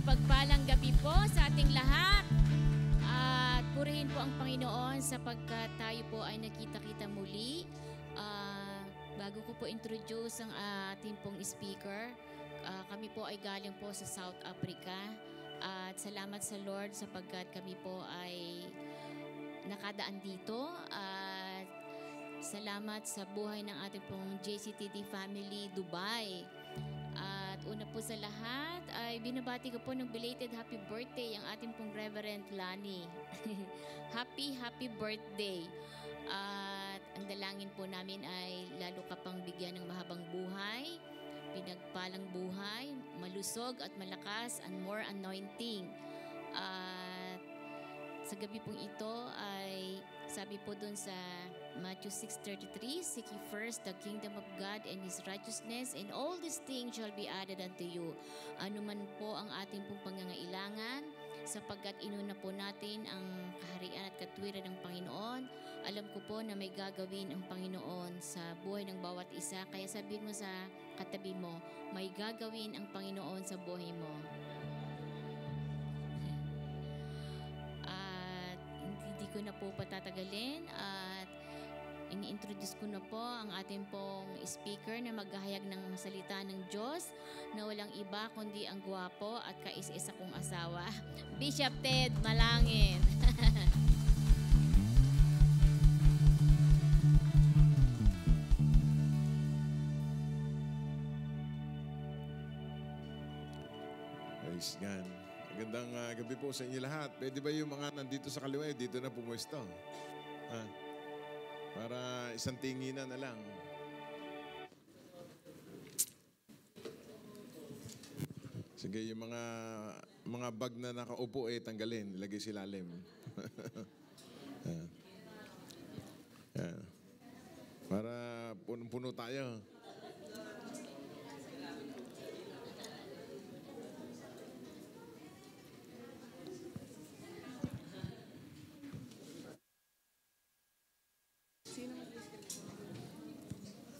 mapagpalang gabi po sa ating lahat. At purihin po ang Panginoon sapagkat tayo po ay nakita-kita muli. Bago ko po introduce ang ating pong speaker, kami po ay galing po sa South Africa. At salamat sa Lord sapagkat kami po ay nakadaan dito. At salamat sa buhay ng ating pong JCTD Family Dubai. At una po sa lahat ay binabati ko po ng belated happy birthday ang ating pong Reverend Lani. Happy birthday. At ang dalangin po namin ay lalo ka pang bigyan ng mahabang buhay, pinagpalang buhay, malusog at malakas and more anointing. At sa gabi pong ito ay sabi po dun sa Matthew 6:33, seek ye first the kingdom of God and His righteousness, and all these things shall be added unto you. Ano man po ang ating pong pangangailangan, sapagkat inuna po natin ang kaharian at katwiran ng Panginoon. Alam ko po na may gagawin ang Panginoon sa buhay ng bawat isa. Kaya sabihin mo sa katabi mo, may gagawin ang Panginoon sa buhay mo. At hindi ko na po patatagalin at ini-introduce ko na po ang ating pong speaker na maghahayag ng salita ng Diyos na walang iba kundi ang gwapo at kaisa-isa kong asawa, Bishop Ted Malangin. Praise God. Magandang gabi po sa inyo lahat. Pwede ba yung mga nandito sa kaliwa, dito na pumuesto? Para isang tinginan na lang. Sige, yung mga bag na nakaupo tanggalin, ilagay sa ilalim. Yan. Para punong-puno tayo.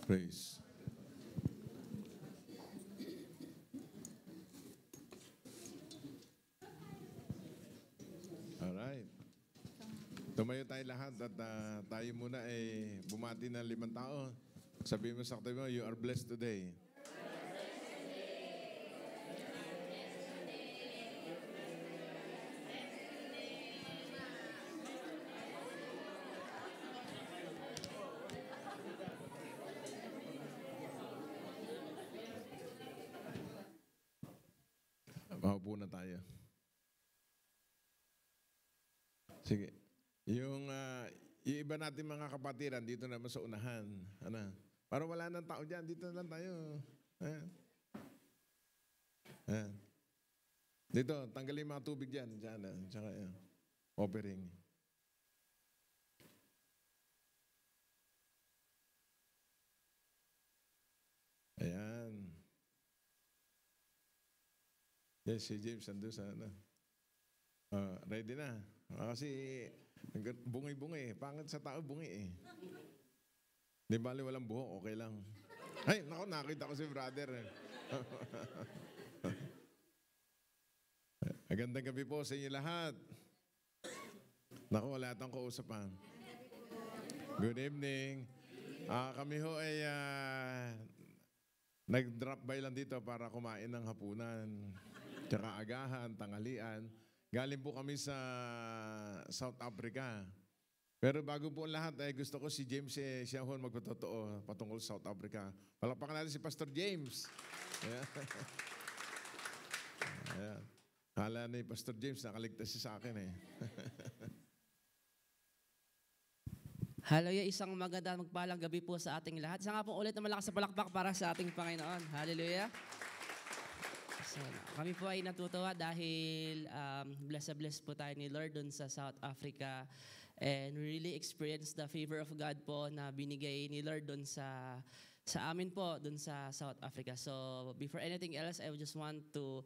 Praise. Alright. Tumayo tayo lahat at tayo muna bumati ng 5 tao. Sabihin mo sa katabi mo, you are blessed today. Maupo na tayo. Sige. Yung iba natin mga kapatiran, dito naman sa unahan. Para wala nang tao dyan, dito na lang tayo. Dito, tanggalin mga tubig dyan. Tsaka offering. Ayan. Yes, si James nandun sa ready na. Kasi bungi-bungi. Pangit sa tao, bungi Di bali walang buhok, okay lang. Ay, naku, nakita ko si brother. Magandang gabi po sa inyo lahat. Naku, wala tayong kausapan. Good evening. Kami ho ay nag-drop by lang dito para kumain ng hapunan. Tsaka agahan, tanghalian. Galing po kami sa South Africa. Pero bago po lahat, gusto ko si James, siya ho magpatotoo patungkol sa South Africa. Palakpakan natin si Pastor James. Ayan. Hala ni Pastor James, nakaligtas siya sa akin Hallelujah, isang maganda magpalang gabi po sa ating lahat. Isa nga po ulit na malakas sa palakpak para sa ating Panginoon. Hallelujah. So, kami po ay natutuwa dahil blessed po tayo ni Lord dun sa South Africa, and we really experienced the favor of God po na binigay ni Lord dun sa amin po dun sa South Africa. So before anything else, I just want to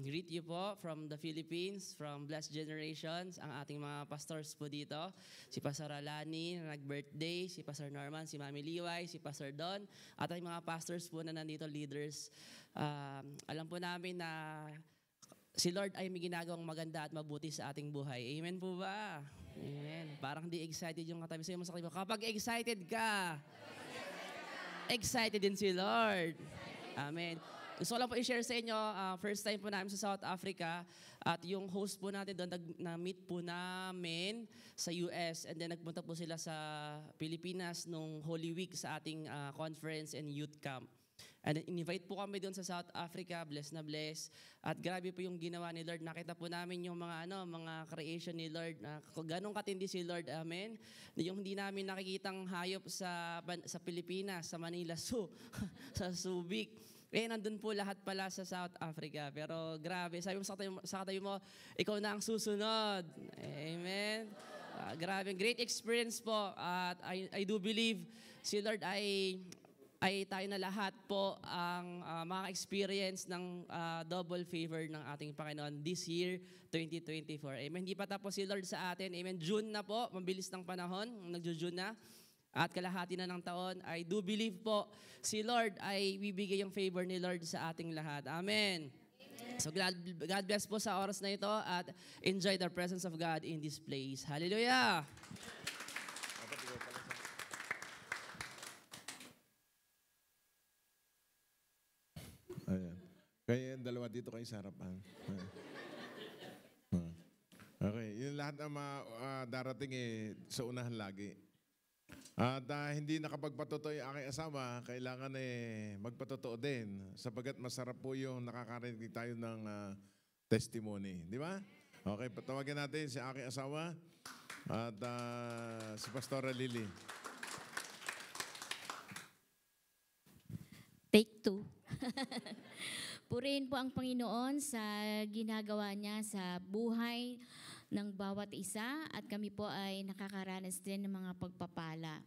greet you po from the Philippines, from Blessed Generations, ang ating mga pastors po dito, si Pastor Alani na nag-birthday, si Pastor Norman, si Mami Liway, si Pastor Don, at ang mga pastors po na nandito, leaders. Alam po namin na si Lord ay may ginagawang maganda at mabuti sa ating buhay. Amen po ba? Amen. Parang di excited yung katabi sa'yo. Kapag excited ka, excited din si Lord. Amen. Gusto ko lang po i-share sa inyo, first time po namin sa South Africa at yung host po natin doon, na-meet po namin sa US and then nagpunta po sila sa Pilipinas nung Holy Week sa ating conference and youth camp. And then invite po kami doon sa South Africa, bless na bless. At grabe po yung ginawa ni Lord. Nakita po namin yung mga creation ni Lord. Ganong katindi si Lord, amen. Yung hindi namin nakikitang hayop sa Pilipinas, sa Manila Zoo, sa Subic. Nandun po lahat pala sa South Africa. Pero grabe, sabi mo sa katabi mo, ikaw na ang susunod. Amen. Grabe, great experience po. At I do believe si Lord ay tayo na lahat po ang maka-experience ng double favor ng ating Panginoon this year, 2024. Amen. Hindi pa tapos si Lord sa atin. Amen. June na po, mabilis ng panahon, nagjo-June na. At kalahati na ng taon, I do believe po si Lord ay bibigay yung favor ni Lord sa ating lahat. Amen. So God bless po sa oras na ito at enjoy the presence of God in this place. Hallelujah! Ayan. Kaya yung dalawa dito kayo sa harapan. Okay, yung lahat ng darating sa unahan lagi. At hindi nakapagpatotoo yung aking asawa, kailangan magpatotoo din sapagkat masarap po yung nakakarinig tayo ng testimony. Di ba? Okay, patawagan natin si aking asawa at si Pastora Lily. Take 2. Purihin po ang Panginoon sa ginagawa niya sa buhay ng bawat isa at kami po ay nakakaranas din ng mga pagpapala.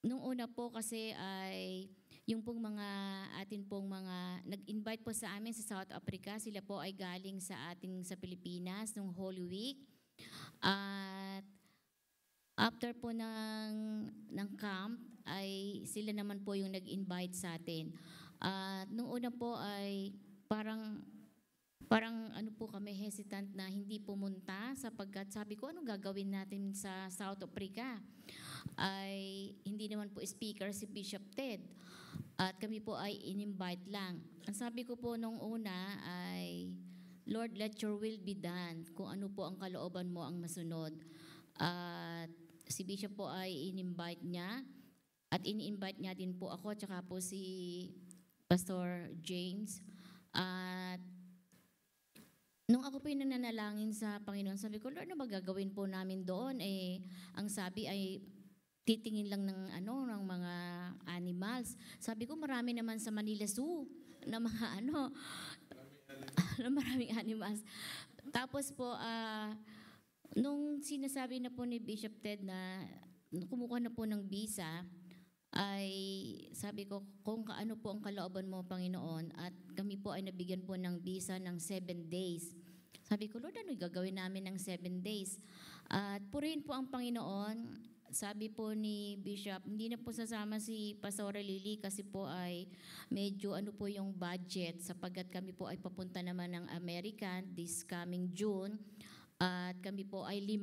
Nung una po kasi ay yung pong mga atin pong mga nag-invite po sa amin sa South Africa, sila po ay galing sa Pilipinas nung Holy Week. At after po ng camp ay sila naman po yung nag-invite sa atin. Nung una po ay parang ano po kami hesitant na hindi pumunta sapagkat sabi ko anong gagawin natin sa South Africa? Ay hindi naman po speaker si Bishop Ted at kami po ay in-invite lang. Ang sabi ko po nung una ay Lord, let your will be done. Kung ano po ang kalooban mo ang masunod. At si Bishop po ay in-invite niya at in-invite niya din po ako tsaka po si Pastor James. At nung ako po yung nananalangin sa Panginoon, sabi ko, Lord, ano ba gagawin po namin doon? Ang sabi ay titingin lang ng mga animals. Sabi ko, marami naman sa Manila Zoo na mga na maraming animals. Tapos po, nung sinasabi na po ni Bishop Ted na kumukuha na po ng visa, ay sabi ko, kung kaano po ang kalooban mo, Panginoon, at kami po ay nabigyan po ng visa ng 7 days. Sabi ko, Lord, ano gagawin namin ng 7 days? At purihin po ang Panginoon. Sabi po ni Bishop, hindi na po sasama si Pastora Lily kasi po ay medyo po yung budget sapagkat kami po ay papunta naman ng America this coming June. At kami po ay 5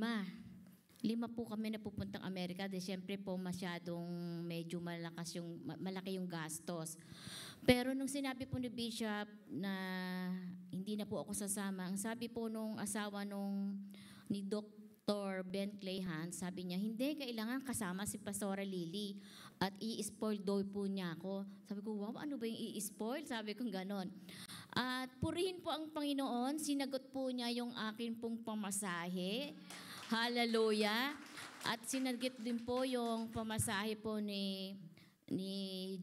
po kami na pupuntang Amerika. Dahil siyempre po masyadong medyo malaki yung gastos. Pero nung sinabi po ni Bishop na hindi na po ako sasama, ang sabi po nung asawa ni Dr. Ben Clayhan, sabi niya, hindi, kailangan kasama si Pastora Lily at i-spoil daw po niya ako. Sabi ko, wow, ano ba yung i-spoil? Sabi ko ganon. At purihin po ang Panginoon, sinagot po niya yung akin pong pamasahe. Hallelujah. At sinagit din po yung pamasahe po ni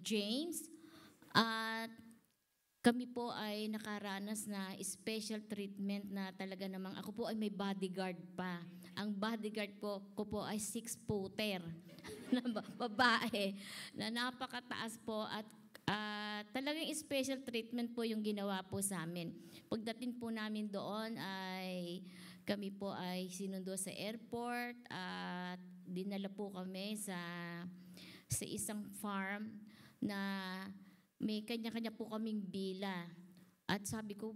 James. At kami po ay nakaranas na special treatment na talaga namang ako po ay may bodyguard pa. Ang bodyguard ko po ay 6-footer na babae na napakataas po at talagang special treatment po yung ginawa po sa amin. Pagdating po namin doon ay kami po ay sinundo sa airport at dinala po kami sa isang farm na may kanya-kanya po kaming bila. At sabi ko,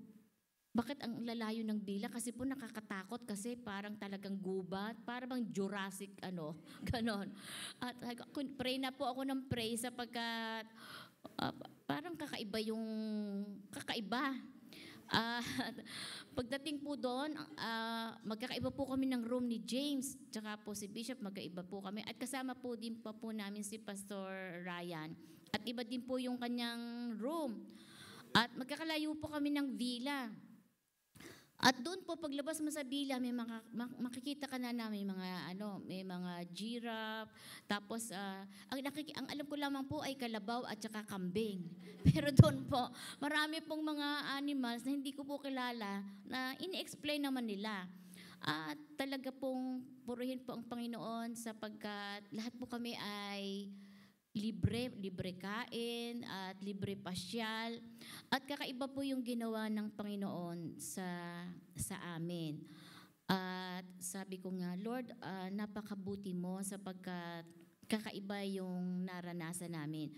bakit ang lalayo ng villa? Kasi po nakakatakot kasi parang talagang gubat, parang bang Jurassic ano, ganon. At pray na po ako ng pray sapagkat parang kakaiba. At pagdating po doon, magkakaiba po kami ng room ni James, tsaka po si Bishop, magkaiba po kami. At kasama po din po namin si Pastor Ryan. At iba din po yung kanyang room. At magkakalayo po kami ng villa. At doon po paglabas mo sa villa, may makikita ka na may mga giraffe, tapos ang alam ko lamang po ay kalabaw at saka kambing. Pero doon po, marami pong mga animals na hindi ko po kilala na ini-explain naman nila. At talaga pong purihin po ang Panginoon sapagkat lahat po kami ay libre kain at libre pasyal. At kakaiba po yung ginawa ng Panginoon sa amin. At sabi ko nga, Lord, napakabuti mo sapagkat kakaiba yung naranasan namin.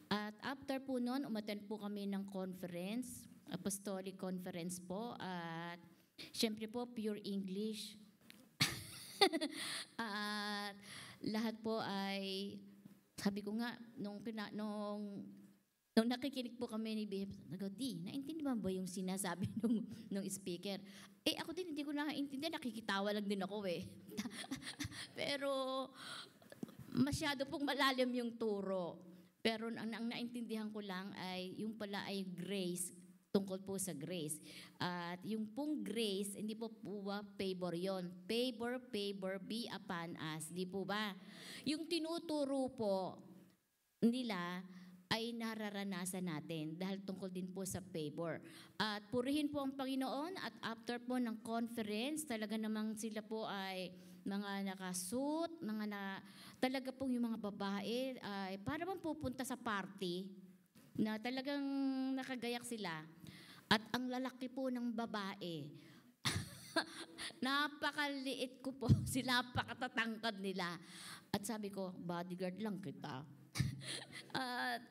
At after po noon, umattend po kami ng conference, apostolic conference po. At syempre po, pure English. At lahat po ay sabi ko nga, nung nakikinig po kami ni Bishop, naintindihan ba yung sinasabi nung speaker? Ako din, hindi ko nakaintindihan, nakikitawa lang din ako eh. Pero, masyado pong malalim yung turo. Pero ang naintindihan ko lang ay, yung pala ay grace, tungkol po sa grace. At yung pong grace, hindi po favor yon. Favor, be upon us. Di po ba? Yung tinuturo po nila ay nararanasan natin dahil tungkol din po sa favor. At purihin po ang Panginoon at after po ng conference, talaga namang sila po ay mga nakasuit, talaga pong yung mga babae ay para bang pupunta sa party na talagang nakagayak sila. At ang lalaki po ng babae, napakaliit ko po, sila napakatatangkad nila. At sabi ko, bodyguard lang kita. At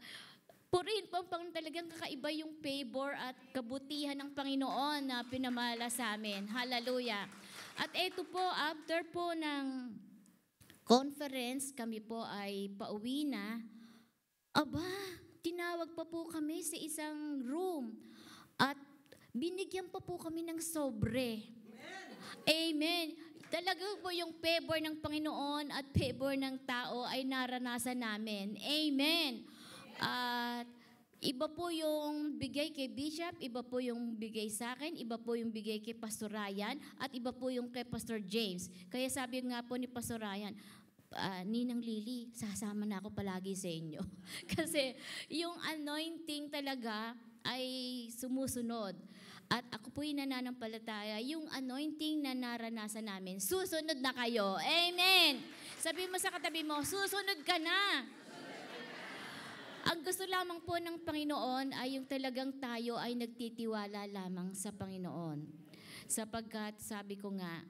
purihin po ang talagang kakaiba yung favor at kabutihan ng Panginoon na pinamala sa amin. Hallelujah. At eto po, after po ng conference, kami po ay pauwi na. Tinawag pa po kami sa isang room at binigyan pa po kami ng sobre. Amen. Talaga po yung favor ng Panginoon at favor ng tao ay naranasan namin. Amen. At iba po yung bigay kay Bishop, iba po yung bigay sa akin, iba po yung bigay kay Pastor Ryan, at iba po yung kay Pastor James. Kaya sabi nga po ni Pastor Ryan, Ninang Lily, sasama na ako palagi sa inyo. Kasi yung anointing talaga ay sumusunod. At ako po'y nananampalataya, yung anointing na naranasan namin, susunod na kayo. Amen! Sabi mo sa katabi mo, susunod ka na. Ang gusto lamang po ng Panginoon ay yung talagang tayo ay nagtitiwala lamang sa Panginoon. Sapagkat sabi ko nga,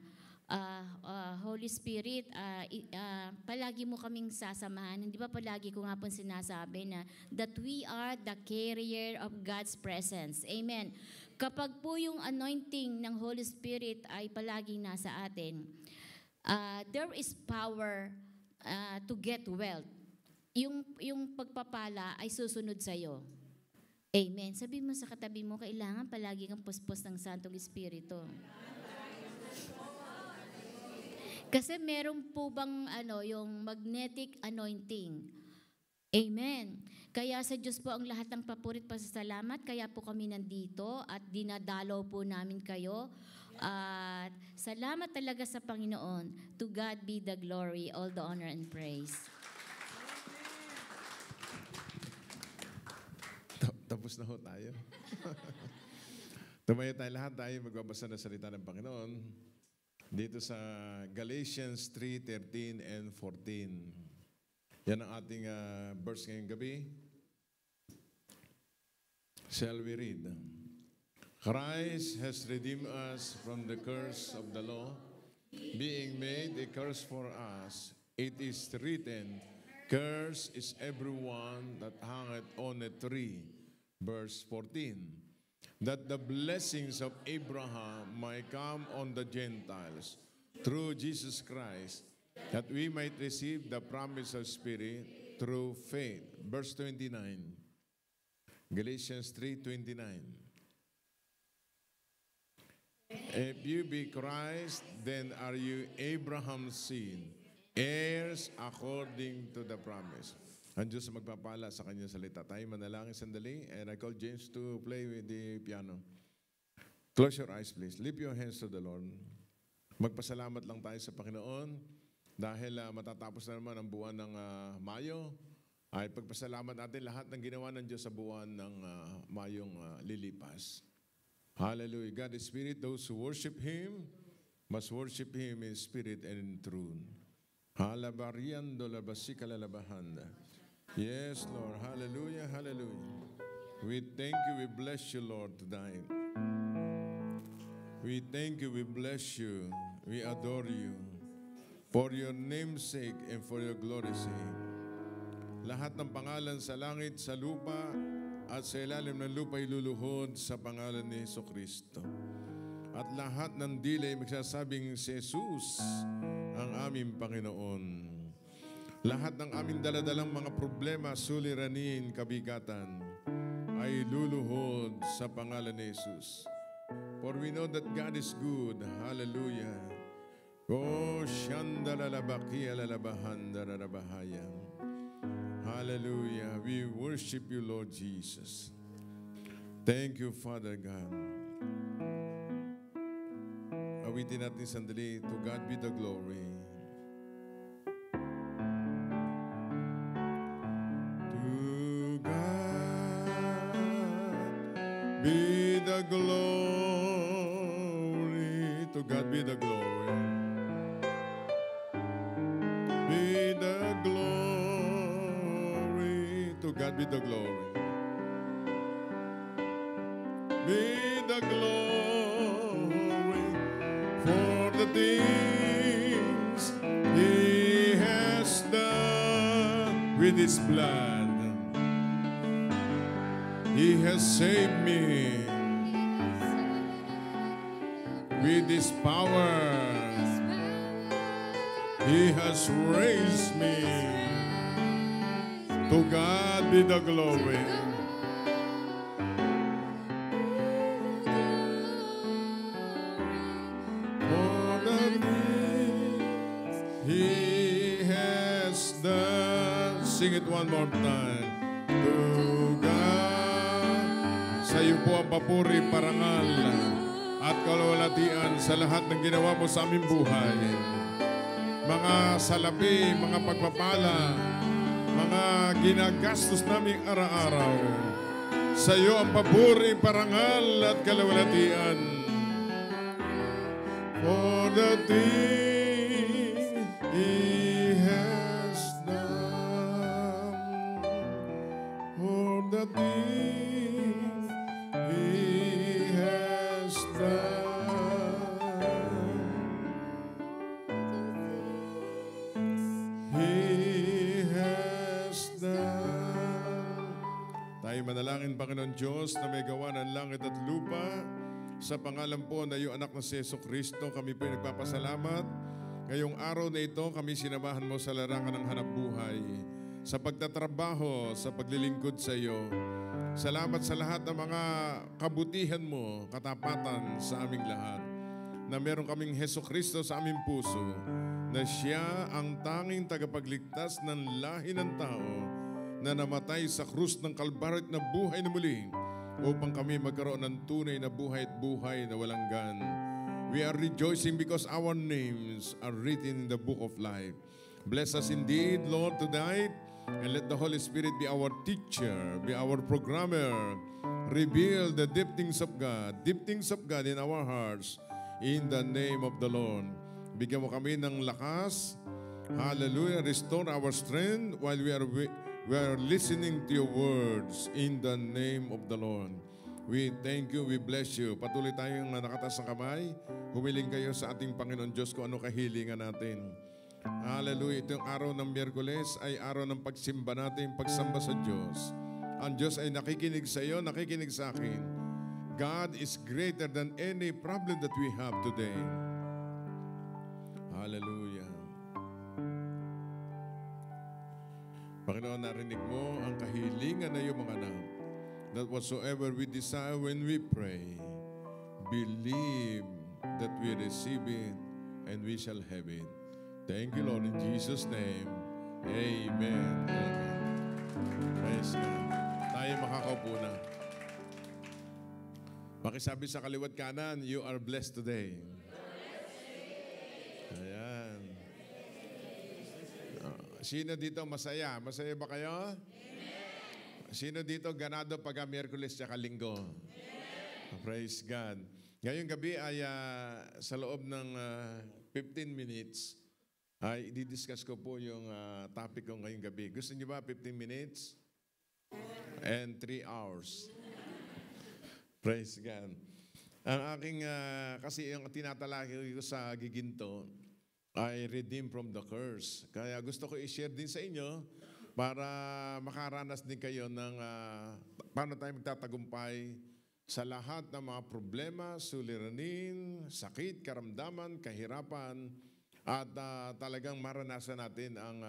Holy Spirit, palagi mo kaming sasamahan. Hindi ba palagi ko nga po sinasabi na that we are the carrier of God's presence. Amen. Kapag po yung anointing ng Holy Spirit ay palaging nasa atin, there is power to get wealth. Yung pagpapala ay susunod sa'yo. Amen. Sabi mo sa katabi mo, kailangan palagi kang puspos ng Santong Espiritu. Kasi meron po bang yung magnetic anointing. Amen. Kaya sa Diyos po ang lahat ng papurit pasasalamat. Kaya po kami nandito at dinadalaw po namin kayo. At salamat talaga sa Panginoon. To God be the glory, all the honor and praise. Tapos na ho tayo. Tumayo tayo lahat, tayo magbabasa ng salita ng Panginoon. Dito sa Galatians 3:13 and 14. Yan ang ating verse ngayong gabi. Shall we read? Christ has redeemed us from the curse of the law, being made a curse for us. It is written, cursed is everyone that hangeth on a tree. Verse 14. that the blessings of Abraham might come on the Gentiles through Jesus Christ, that we might receive the promise of Spirit through faith. Verse 29. Galatians 3:29. If you be Christ, then are you Abraham's seed, heirs according to the promise. Ang Diyos magpapala sa kanyang salita. Tayo manalangin sandali, and I call James to play with the piano. Close your eyes, please. Lift your hands to the Lord. Magpasalamat lang tayo sa Panginoon dahil matatapos na naman ang buwan ng Mayo. Ay pagpasalamat natin lahat ng ginawa ng Diyos sa buwan ng Mayong lilipas. Hallelujah. God is Spirit. Those who worship Him must worship Him in spirit and in truth. Halabariando labasika lalabahanda. Yes, Lord. Hallelujah, hallelujah. We thank you, we bless you, Lord, tonight. We thank you, we bless you, we adore you. For your name's sake and for your glory's sake. Lahat ng pangalan sa langit, sa lupa, at sa ilalim ng lupa iluluhod sa pangalan ni Jesucristo. At lahat ng dilay magsasabing si Jesus ang aming Panginoon. Lahat ng aming daladalang mga problema, suliranin, kabigatan, ay luluhod sa pangalan ni Jesus. For we know that God is good. Hallelujah. Oh, shandalalabaki alalabahandarabahaya. Hallelujah. We worship you, Lord Jesus. Thank you, Father God. Awitin natin sandali. To God be the glory. Be the glory, to God be the glory. Be the glory, to God be the glory. Be the glory for the things He has done with His blood. He has saved me with His power. He has raised me. To God be the glory. For the things He has done. Sing it one more time. To God. Sa iyo po ang papuri, parangal at kalwalatian sa lahat ng ginawa mo sa aming buhay. Mga salapi, mga pagpapala, mga ginagastos naming araw-araw. Sa iyo ang papuri, parangal at kalwalatian. For the things He has done. For the things He has done. He has done. Tayo manalangin, Panginoon Diyos, na may gawa ng langit at lupa. Sa pangalan po na iyong anak na si Jesucristo, kami po nagpapasalamat. Ngayong araw na ito, kami sinamahan mo sa larangan ng hanap buhay, sa pagtatrabaho, sa paglilingkod sa iyo. Salamat sa lahat ng mga kabutihan mo, katapatan sa aming lahat. Na meron kaming Jesucristo sa aming puso, na siya ang tanging tagapagligtas ng lahi ng tao na namatay sa krus ng Kalbaryo at na buhay na muli upang kami magkaroon ng tunay na buhay at buhay na walang gan. We are rejoicing because our names are written in the book of life. Bless us indeed, Lord, tonight. And let the Holy Spirit be our teacher, be our programmer. Reveal the deep things of God in our hearts, in the name of the Lord. Bigyan mo kami ng lakas. Hallelujah. Restore our strength while we are listening to your words, in the name of the Lord. We thank you, we bless you. Patuloy tayong nakataas ng kamay. Humiling kayo sa ating Panginoon Diyos kung ano kahilingan natin. Hallelujah. Itong araw ng Miyerkules ay araw ng pagsimba natin, pagsamba sa Diyos. Ang Diyos ay nakikinig sa iyo, nakikinig sa akin. God is greater than any problem that we have today. Hallelujah. Panginoon, narinig mo ang kahilingan na iyong mga anak. That whatsoever we desire when we pray, believe that we receive it and we shall have it. Thank you, Lord, in Jesus' name. Amen. Amen. Praise God. Tayo makakaupo na. Pakisabi sa kaliwat kanan, you are blessed today. Ayan. Sino dito masaya? Masaya ba kayo? Sino dito ganado pagka Miyerkules at Linggo? Praise God. Ngayong gabi ay sa loob ng 15 minutes ay i-discuss ko po yung topic ko ngayong gabi. Gusto niyo ba 15 minutes? And 3 hours. Praise God. Ang aking, kasi yung tinatalaki ko sa giginto ay redeem from the curse. Kaya gusto ko i-share din sa inyo para makaranas din kayo ng paano tayo magtatagumpay sa lahat ng mga problema, suliranin, sakit, karamdaman, kahirapan, at talagang maranasan natin ang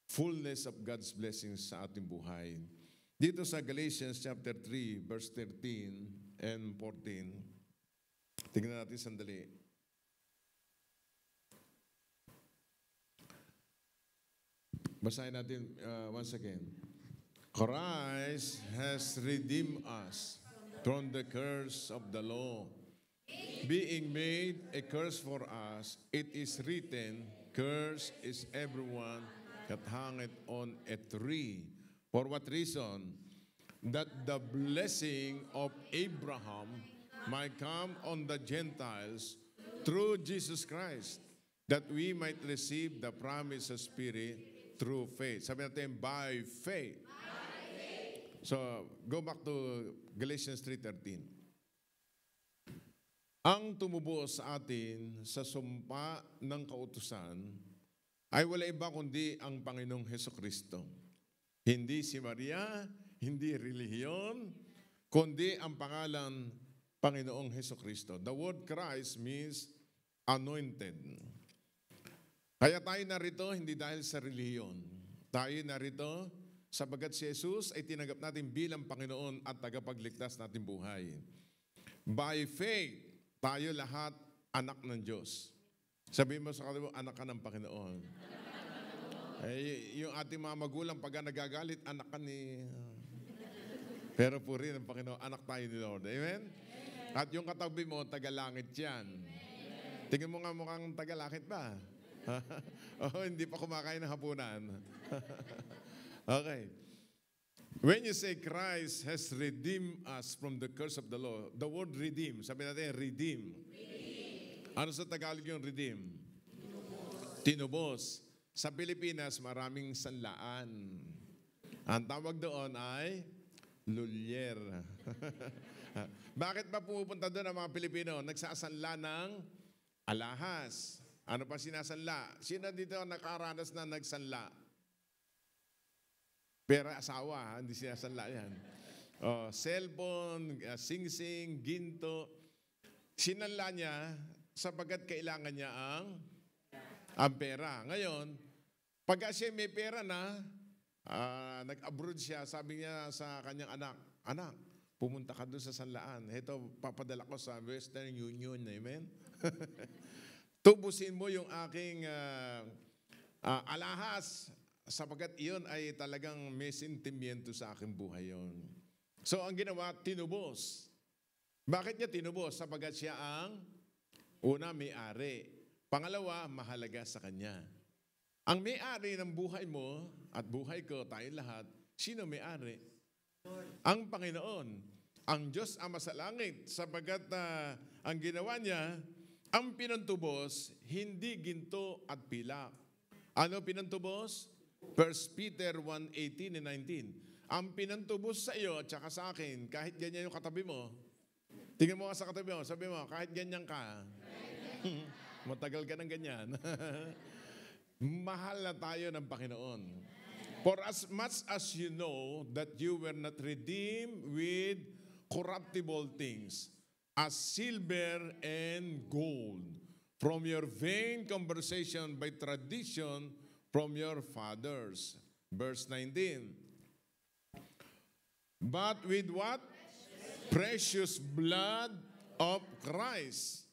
fullness of God's blessings sa ating buhay. Dito sa Galatians chapter 3, verse 13 and 14, tingnan natin sandali. Basahin natin once again. Christ has redeemed us from the curse of the law. Being made a curse for us, it is written, cursed is everyone that hangeth on a tree. For what reason? That the blessing of Abraham might come on the Gentiles through Jesus Christ, that we might receive the promise of Spirit through faith. Sabi natin, by faith. So, go back to Galatians 3:13. Ang tumubo sa atin sa sumpa ng kautusan ay wala iba kundi ang Panginoong Hesukristo. Hindi si Maria, hindi relihiyon, kundi ang pangalan Panginoong Hesukristo. The word Christ means anointed. Kaya tayo narito hindi dahil sa relihiyon. Tayo narito sapagat si Jesus ay tinanggap natin bilang Panginoon at tagapagligtas natin buhay. By faith, tayo lahat anak ng Diyos. Sabihin mo sa kanila, anak ka ng Panginoon. Yung ating mga magulang pagka nagagalit, anak ka ni... Pero puri ng Panginoon, anak tayo ni Lord. Amen? At yung katabi mo, tagalangit yan. Tingin mo nga mukhang tagalangit ba? Hindi pa kumakain ng hapunan. Okay. When you say Christ has redeemed us from the curse of the law, the word redeem, sabi natin, redeem. Ano sa Tagalog yung redeem? Tinubos. Sa Pilipinas, maraming sanlaan. Ang tawag doon ay lulyer. Bakit ba pumupunta doon ang mga Pilipino? Nagsasanla ng alahas. Ano pa sinasanla? Sino dito nakaranas na nagsanla? Pera asawa, hindi sinasanla yan. Cellphone, sing-sing, ginto. Sinanla niya sapagkat kailangan niya ang pera. Ngayon, pag siya may pera na, nag-abroad siya, sabi niya sa kanyang anak, anak, pumunta ka doon sa sanlaan. Ito, papadala ko sa Western Union. Amen? Tubusin mo yung aking alahas, sapagkat iyon ay talagang may sentimiento sa aking buhay yon. So, ang ginawa, tinubos. Bakit niya tinubos? Sapagkat siya ang una, may-ari. Pangalawa, mahalaga sa kanya. Ang may-ari ng buhay mo at buhay ko, tayo lahat, sino may-ari? Ang Panginoon. Ang Diyos Ama sa langit. Sapagkat ang ginawa niya, ang pinantubos, hindi ginto at pilak. Ano pinantubos? 1 Peter 1:18 and 19. Ang pinantubos sa iyo at saka sa akin, kahit ganyan yung katabi mo, tingnan mo ka sa katabi mo, sabi mo, kahit ganyan ka, matagal ka ng ganyan. Mahal na tayo ng Panginoon. For as much as you know that you were not redeemed with corruptible things, as silver and gold, from your vain conversation by tradition from your fathers. Verse 19. But with what? Precious blood of Christ.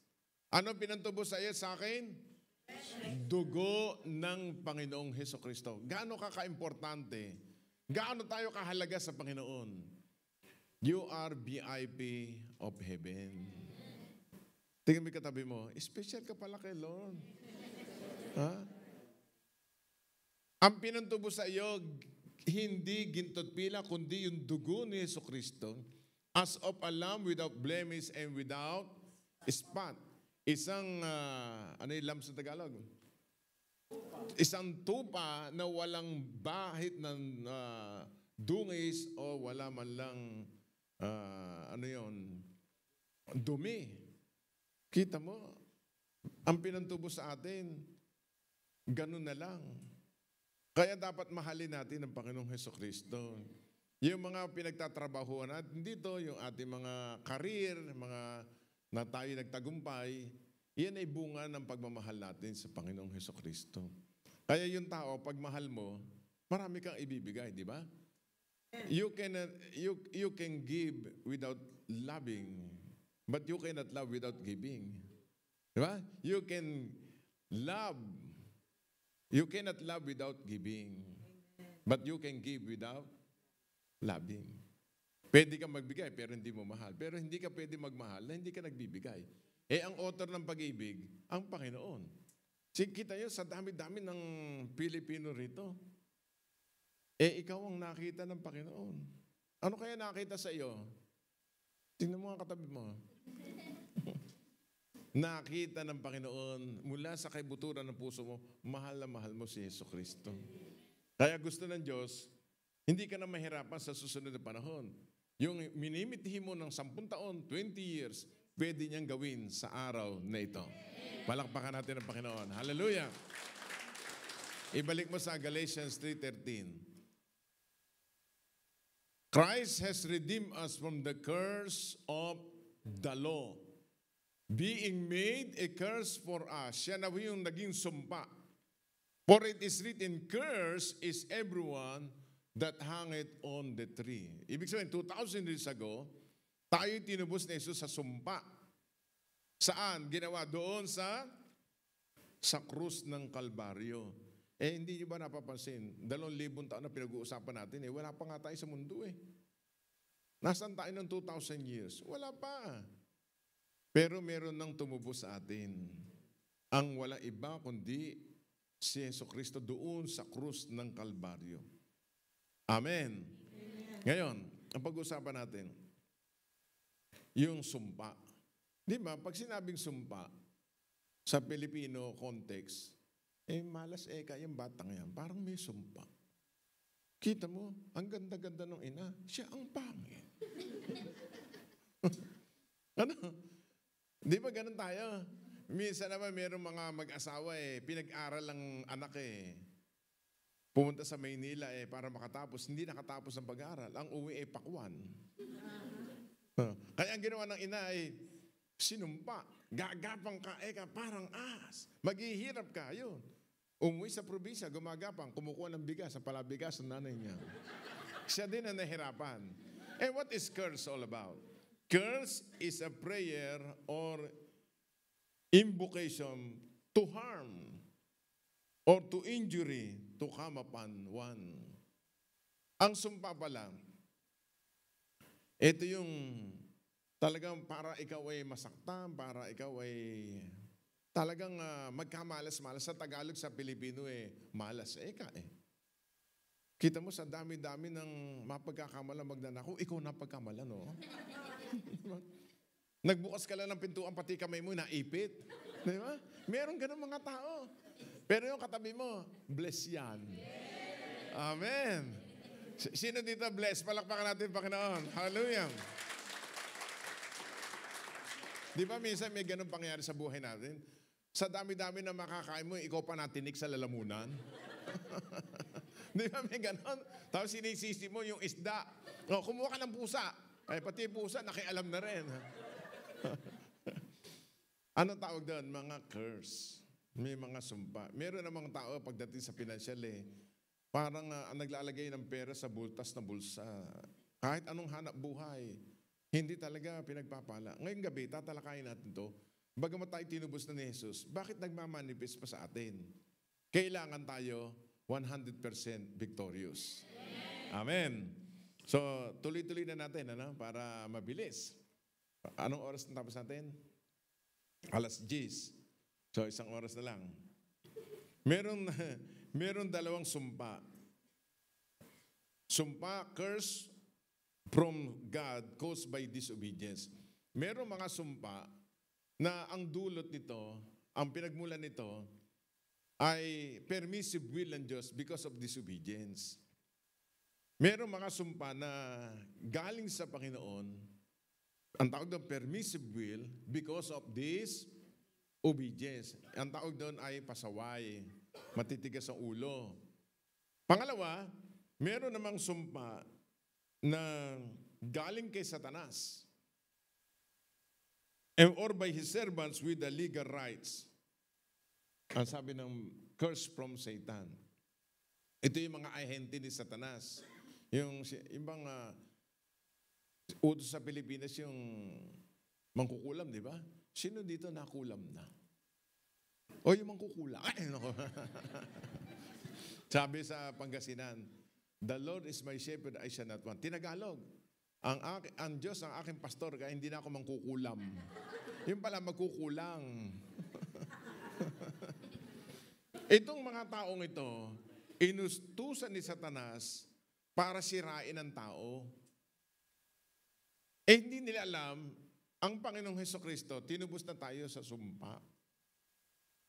Ano pinantubo sa iyo sa akin? Dugo ng Panginoong Hesukristo. Gaano ka-importante? Gaano tayo kahalaga sa Panginoon? You are VIP of heaven. Tingnan mo yung katabi mo, special ka pala kay Lord. Ha? Ang pinantubo sa iyo, hindi gintot pila, kundi yung dugo ni Hesukristo, as of a lamb without blemish and without spot. Isang, ano yung lamb sa Tagalog? Isang tupa na walang bahit ng dungis o wala man lang, ano yun, dumi. Kita mo, ang pinantubo sa atin, ganun na lang. Kaya dapat mahalin natin ang Panginoong Hesukristo. Yung mga pinagtatrabahuan natin dito, yung ating mga karir, mga na tayo nagtagumpay, yan ay bunga ng pagmamahal natin sa Panginoong Hesukristo. Kaya yung tao, pag mahal mo, marami kang ibibigay, di ba? You can give without loving, but you cannot love without giving. Di ba? You cannot love without giving, but you can give without loving. Pwede kang magbigay pero hindi mo mahal. Pero hindi ka pwede magmahal na hindi ka nagbibigay. Eh, ang author ng pag-ibig, ang Panginoon. Kita nyo, sa dami-dami ng Pilipino rito, eh, ikaw ang nakita ng Panginoon. Ano kaya nakita sa iyo? Tingnan mo ang katabi mo. Nakita ng Panginoon mula sa kaibuturan ng puso mo, mahal na mahal mo si Hesukristo. Kaya gusto ng Diyos, hindi ka na mahirapan sa susunod na panahon. Yung minimitihi mo ng 10 taon, 20 years, pwede niyang gawin sa araw na ito. Palakpakan natin ang Panginoon. Hallelujah! Ibalik mo sa Galatians 3:13. Christ has redeemed us from the curse of the law, being made a curse for us. Siya na yung naging sumpa. For it is written, curse is everyone that hangeth on the tree. Ibig sabihin, 2,000 years ago, tayo tinubos ni Jesus sa sumpa. Saan? Ginawa doon sa krus ng Kalbaryo. Eh, hindi nyo ba napapansin? 2,000 taon na pinag-uusapan natin, eh, wala pa nga tayo sa mundo eh. Nasaan tayo ng 2,000 years? Wala pa. Pero meron nang tumubos sa atin. Ang wala iba kundi si Hesukristo doon sa krus ng Kalbaryo. Amen. Ngayon, ang pag-usapan natin, yung sumpa. Di ba, pag sinabing sumpa, sa Pilipino context, eh malas yung batang yan, parang may sumpa. Kita mo, ang ganda-ganda ng ina, siya ang pangit. Ano? Di ba ganun tayo? Minsan naman mayroong mga mag-asawa pinag-aral ang anak pumunta sa Maynila para makatapos. Hindi nakatapos ang pag-aaral. Ang uwi pakwan. Kaya ang ginawa ng ina sinumpa. Gagapang ka, parang as. Maghihirap ka, yun. Umuwi sa probinsya, gumagapang, kumukuha ng bigas sa palabigas ng nanay niya. Siya din ang nahirapan. And what is curse all about? Curse is a prayer or invocation to harm or to injury to come upon one. Ang sumpa pala, ito yung talagang para ikaw ay masaktan, para ikaw ay talagang magkamalas-malas. Sa Tagalog, sa Pilipino malas Kita mo sa dami-dami ng mapagkakamalan magnanakaw, ikaw napagkamalan, no? Nagbukas ka lang ng pintuan, pati kamay mo, naipit. Di ba? Meron ganun mga tao. Pero yung katabi mo, bless yan. Amen. Sino dito bless? Palakpakan natin, Panginoon. Hallelujah. Di ba minsan may ganun pangyayari sa buhay natin? Sa dami-dami na makakain mo, ikaw pa natinik sa lalamunan. Di ba may ganon? Tapos sinisisi mo yung isda. Kumuha ka ng pusa. Ay, pati pusa, nakialam na rin. Anong tawag doon? Mga curse. May mga sumpa. Meron namang tao pagdating sa financial parang naglalagay ng pera sa bultas na bulsa. Kahit anong hanap buhay, hindi talaga pinagpapala. Ngayong gabi, tatalakayin natin to. Bagamat tayo tinubos na ni Jesus, bakit nagmamanifest pa sa atin? Kailangan tayo 100% victorious. Amen. So, tuloy-tuloy na natin para mabilis. Anong oras na tapos natin? 10:00. So, 1 oras na lang. Meron dalawang sumpa. Sumpa, curse from God caused by disobedience. Meron mga sumpa na ang dulot nito, ang pinagmulan nito, ay permissive will ng Diyos because of disobedience. Meron mga sumpa na galing sa Panginoon, ang tawag doon permissive will because of this obedience. Ang tawag doon ay pasaway, matitigas ang ulo. Pangalawa, meron namang sumpa na galing kay Satanas or by his servants with the legal rights. Ang sabi ng curse from Satan. Ito yung mga ahente ni Satanas. Yung ibang utos sa Pilipinas yung mangkukulam, di ba? Sino dito nakulam na? O yung mangkukulam. Ay, nako. Sabi sa Pangasinan, the Lord is my shepherd, I shall not want. Tinagalog, ang Diyos ang aking pastor, kaya hindi na ako mangkukulam. Yung pala magkukulang. Itong mga taong ito, inustusan ni Satanas para sirain ang tao. Hindi nila alam, ang Panginoong Hesukristo, tinubos na tayo sa sumpa.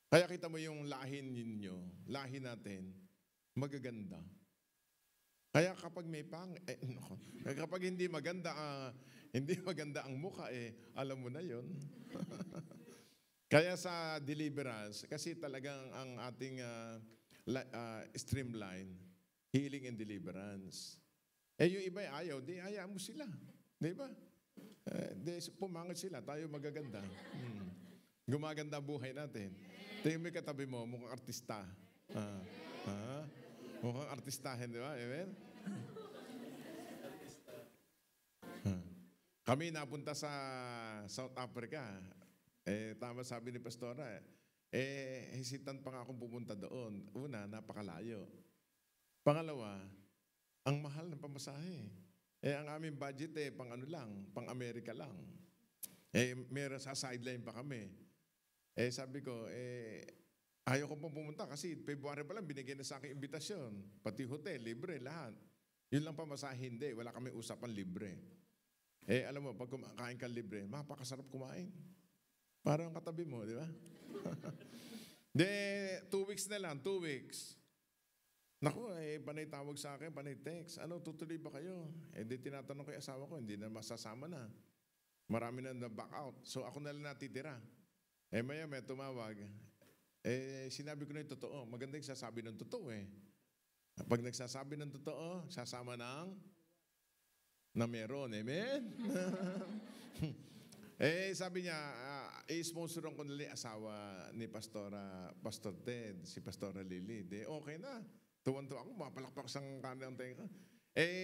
Kaya kita mo yung lahi ninyo, lahi natin, magaganda. Kaya kapag may kapag hindi maganda ang mukha, alam mo na yon. Kaya sa deliverance, kasi talagang ang ating streamline, healing and deliverance. Yung iba ayaw, di hayaan mo sila. Di ba? Pumangit sila, tayo magaganda. Gumaganda buhay natin. Tingin mo katabi mo, mukhang artista. Mukhang artistahin, di ba? Amen? Kami napunta sa South Africa. Tama sabi ni Pastora, hesitant pa nga akong pupunta doon. Una, napakalayo. Pangalawa, ang mahal ng pamasahe. Ang aming budget pang Amerika lang. Meron sa sideline pa kami. Sabi ko, ayaw ko pong pumunta kasi February pa lang binigyan na sa akin imbitasyon. Pati hotel, libre, lahat. Yun lang pamasahe, hindi. Wala kami usapan libre. Alam mo, pag kumakain ka libre, mapakasarap kumain. Parang katabi mo, di ba? 2 weeks na lang, 2 weeks. Naku, panay tawag sa akin, panay text. Ano, tutuloy ba kayo? Di tinatanong ko yung asawa ko, hindi na masasama na. Marami na na-back out. So ako na lang natitira. Maya may tumawag. Sinabi ko na yung totoo. Maganda yung sasabi ng totoo Pag nagsasabi ng totoo, sasama na meron. Amen? Sabi niya, i-sponsoran ko nila asawa ni Pastor Ted, si Pastora Lily. Okay na. Tuwan-tuwa ako, mapalakpak sa kanang tenga.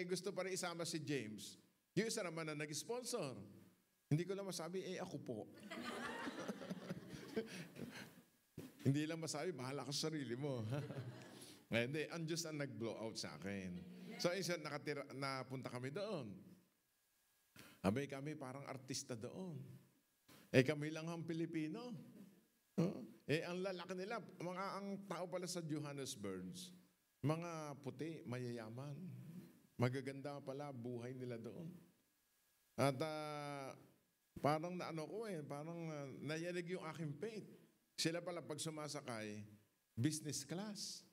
Gusto pa rin isama si James. Yung isa naman na nag-sponsor. Hindi ko lang masabi, ako po. Hindi lang masabi, bahala ka sa sarili mo. Hindi, ang Diyos ang nag-blow out sa akin. So, isa napunta kami doon. Abay kami parang artista doon. Kami lang ang Pilipino. Ang lalaki nila, ang tao pala sa Johannesburg, mga puti, mayayaman. Magaganda pala buhay nila doon. At parang parang nayanig yung aking faith. Sila pala pag sumasakay, business class.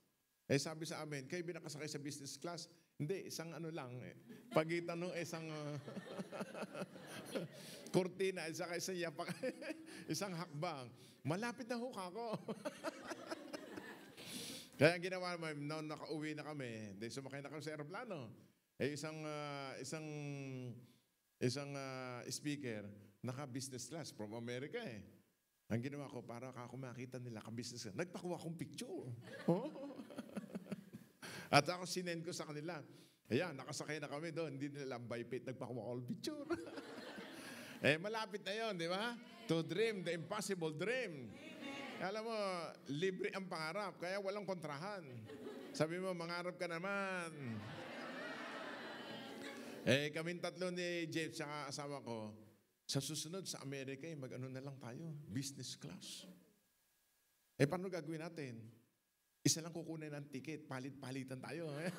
Sabi sa amin, kayo binakasakay sa business class? Hindi, isang lang. Pagitan ng isang kurtina, isang yapak, isang hakbang. Malapit na hook ako. Kaya ginawa mo, noon nakauwi na kami, sumakay na kami sa aeroplano. isang speaker, naka-business class from America eh. Ang ginawa ko, para ako makita nila, ka-business class, nagpakuha akong picture. Oh. At ako sinend ko sa kanila. Ayan, nakasakay na kami doon. Hindi nila bypass, nagpakuha akong picture. Eh, malapit na yon, di ba? To dream, the impossible dream. Alam mo, libre ang pangarap, kaya walang kontrahan. Sabi mo, mangarap ka naman. Eh, kaming tatlo ni James, saka asawa ko, sa susunod sa Amerika, mag-ano na lang tayo, business class. Eh, paano gagawin natin? Isa lang kukunin ng ticket, palit-palitan tayo. Amen.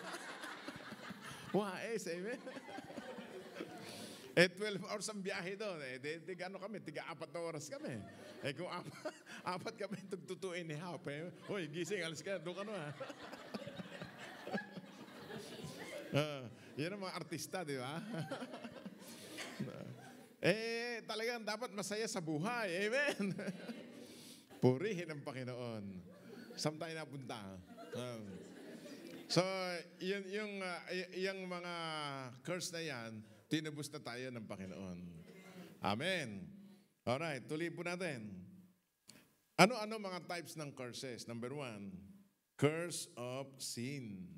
Eh, 12 hours ang biyahe doon. Eh, gano kami? 4 na oras kami. Eh, kung apat kami, tugtutuin ni Hap. Eh. Hoy, gising, alas ka. Doon ka na. Yan ang mga artista, di ba? Eh, talagang dapat masaya sa buhay. Amen. Purihin ang Panginoon. Saan tayo napunta? So, yung mga curse na yan, tinubos na tayo ng Panginoon. Amen. Alright, tuloy po natin. Ano-ano mga types ng curses? Number 1, curse of sin.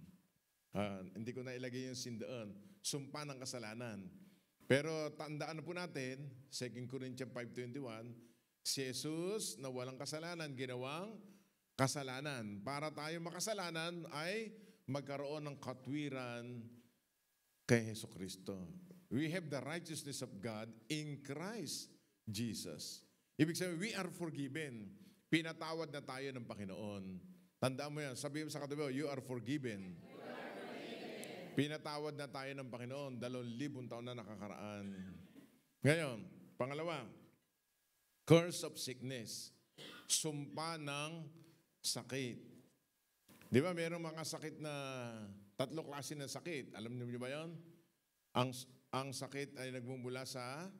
Hindi ko na ilagay yung sin doon. Sumpa ng kasalanan. Pero tandaan po natin, 2 Corinthians 5:21, si Jesus na walang kasalanan, ginawang kasalanan. Para tayo makasalanan ay magkaroon ng katwiran kay Jesucristo. We have the righteousness of God in Christ Jesus. Ibig sabihin, we are forgiven. Pinatawad na tayo ng Panginoon. Tandaan mo yan. Sabihin mo sa katabi, you are forgiven. Pinatawad na tayo ng Panginoon. 2,000 taon na nakakaraan. Ngayon, pangalawa, curse of sickness. Sumpa ng sakit. Di ba, mayroong mga sakit na 3 klase ng sakit. Alam niyo ba yun? Ang sakit ay nagmumula sa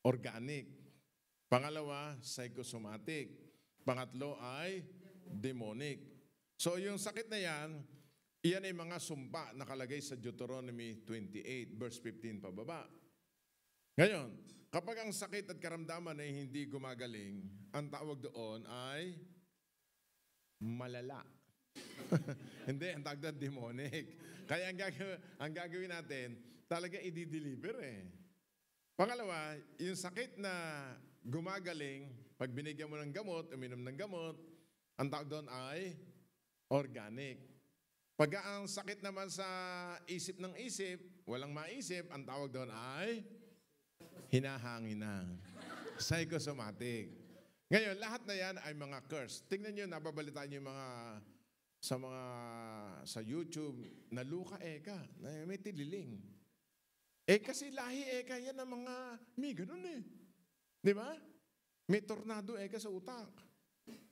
organic. Pangalawa, psychosomatic. Pangatlo ay demonic. So yung sakit na yan, iyan ay mga sumpa nakalagay sa Deuteronomy 28, verse 15 pababa. Ngayon, kapag ang sakit at karamdaman ay hindi gumagaling, ang tawag doon ay malala. Hindi, ang tawag doon demonic. Kaya ang gagawin natin, talaga i-deliver eh. Pangalawa, yung sakit na gumagaling, pag binigyan mo ng gamot, uminom ng gamot, ang tawag doon ay organic. Pag ang sakit naman sa isip ng isip, walang maisip, ang tawag doon ay hinahangin na. Psychosomatic. Ngayon, lahat na yan ay mga curse. Tingnan nyo, nababalitaan nyo yung mga sa YouTube, na Luka Eka, na may tililing. Eh kasi lahi eka yan ang mga may ganun eh. Di ba? May tornado eka sa utak.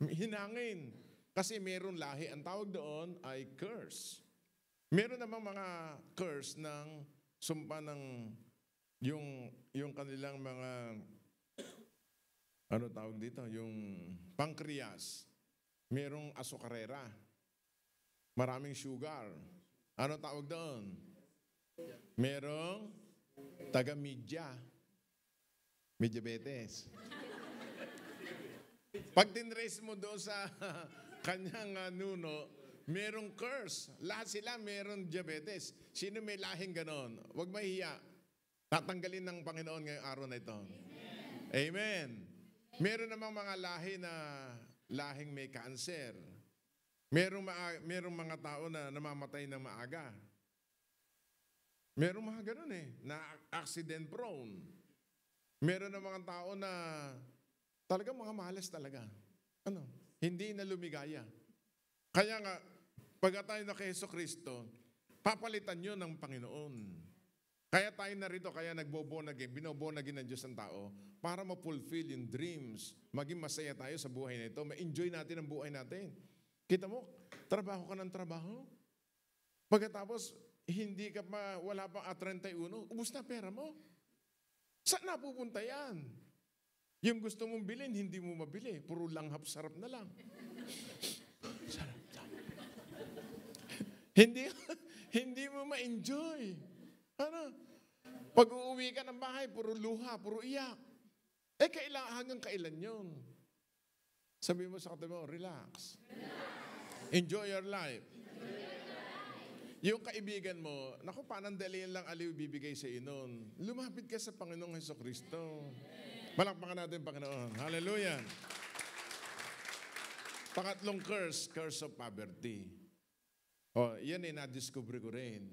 Hinangin. Kasi meron lahi. Ang tawag doon ay curse. Meron namang mga curse ng sumpa ng yung kanilang mga ano tawag dito? Yung pancreas. Merong asukarera. Maraming sugar. Ano tawag doon? Merong taga-media. May diabetes. Pag tinrace mo doon sa kanyang nuno, merong curse. Lahat sila merong diabetes. Sino may lahing ganon? Huwag mahiya. Tatanggalin ng Panginoon ngayong araw na ito. Amen. Meron namang mga lahi na lahing may cancer. Merong mga tao na namamatay ng maaga. Meron mga ganun eh, na accident prone. Meron na mga tao na talaga mga malas talaga. Hindi na lumigaya. Kaya nga, pag tayo na kay Jesucristo, papalitan nyo ng Panginoon. Kaya tayo narito, kaya nagbo-born-again, bino-born-again ng Diyos ang tao, para ma-fulfill yung dreams, maging masaya tayo sa buhay na ito, ma-enjoy natin ang buhay natin. Kita mo, trabaho ka ng trabaho. Pagkatapos, hindi ka pa, wala pang 31, ubos na pera mo. Saan napupunta yan? Yung gusto mong bilhin, hindi mo mabili. Puro langhap, sarap na lang. Sarap. hindi mo ma-enjoy. Pag uuwi ka ng bahay, puro luha, puro iyak. Hanggang kailan yun? Sabi mo sa katabi mo, relax. Enjoy your life. Yung kaibigan mo, naku, panandalian lang aliw bibigay sa inon. Lumapit ka sa Panginoong Hesukristo. Palakpakan natin, Panginoon. Hallelujah. Pangatlong curse of poverty. Yan na-discover ko rin.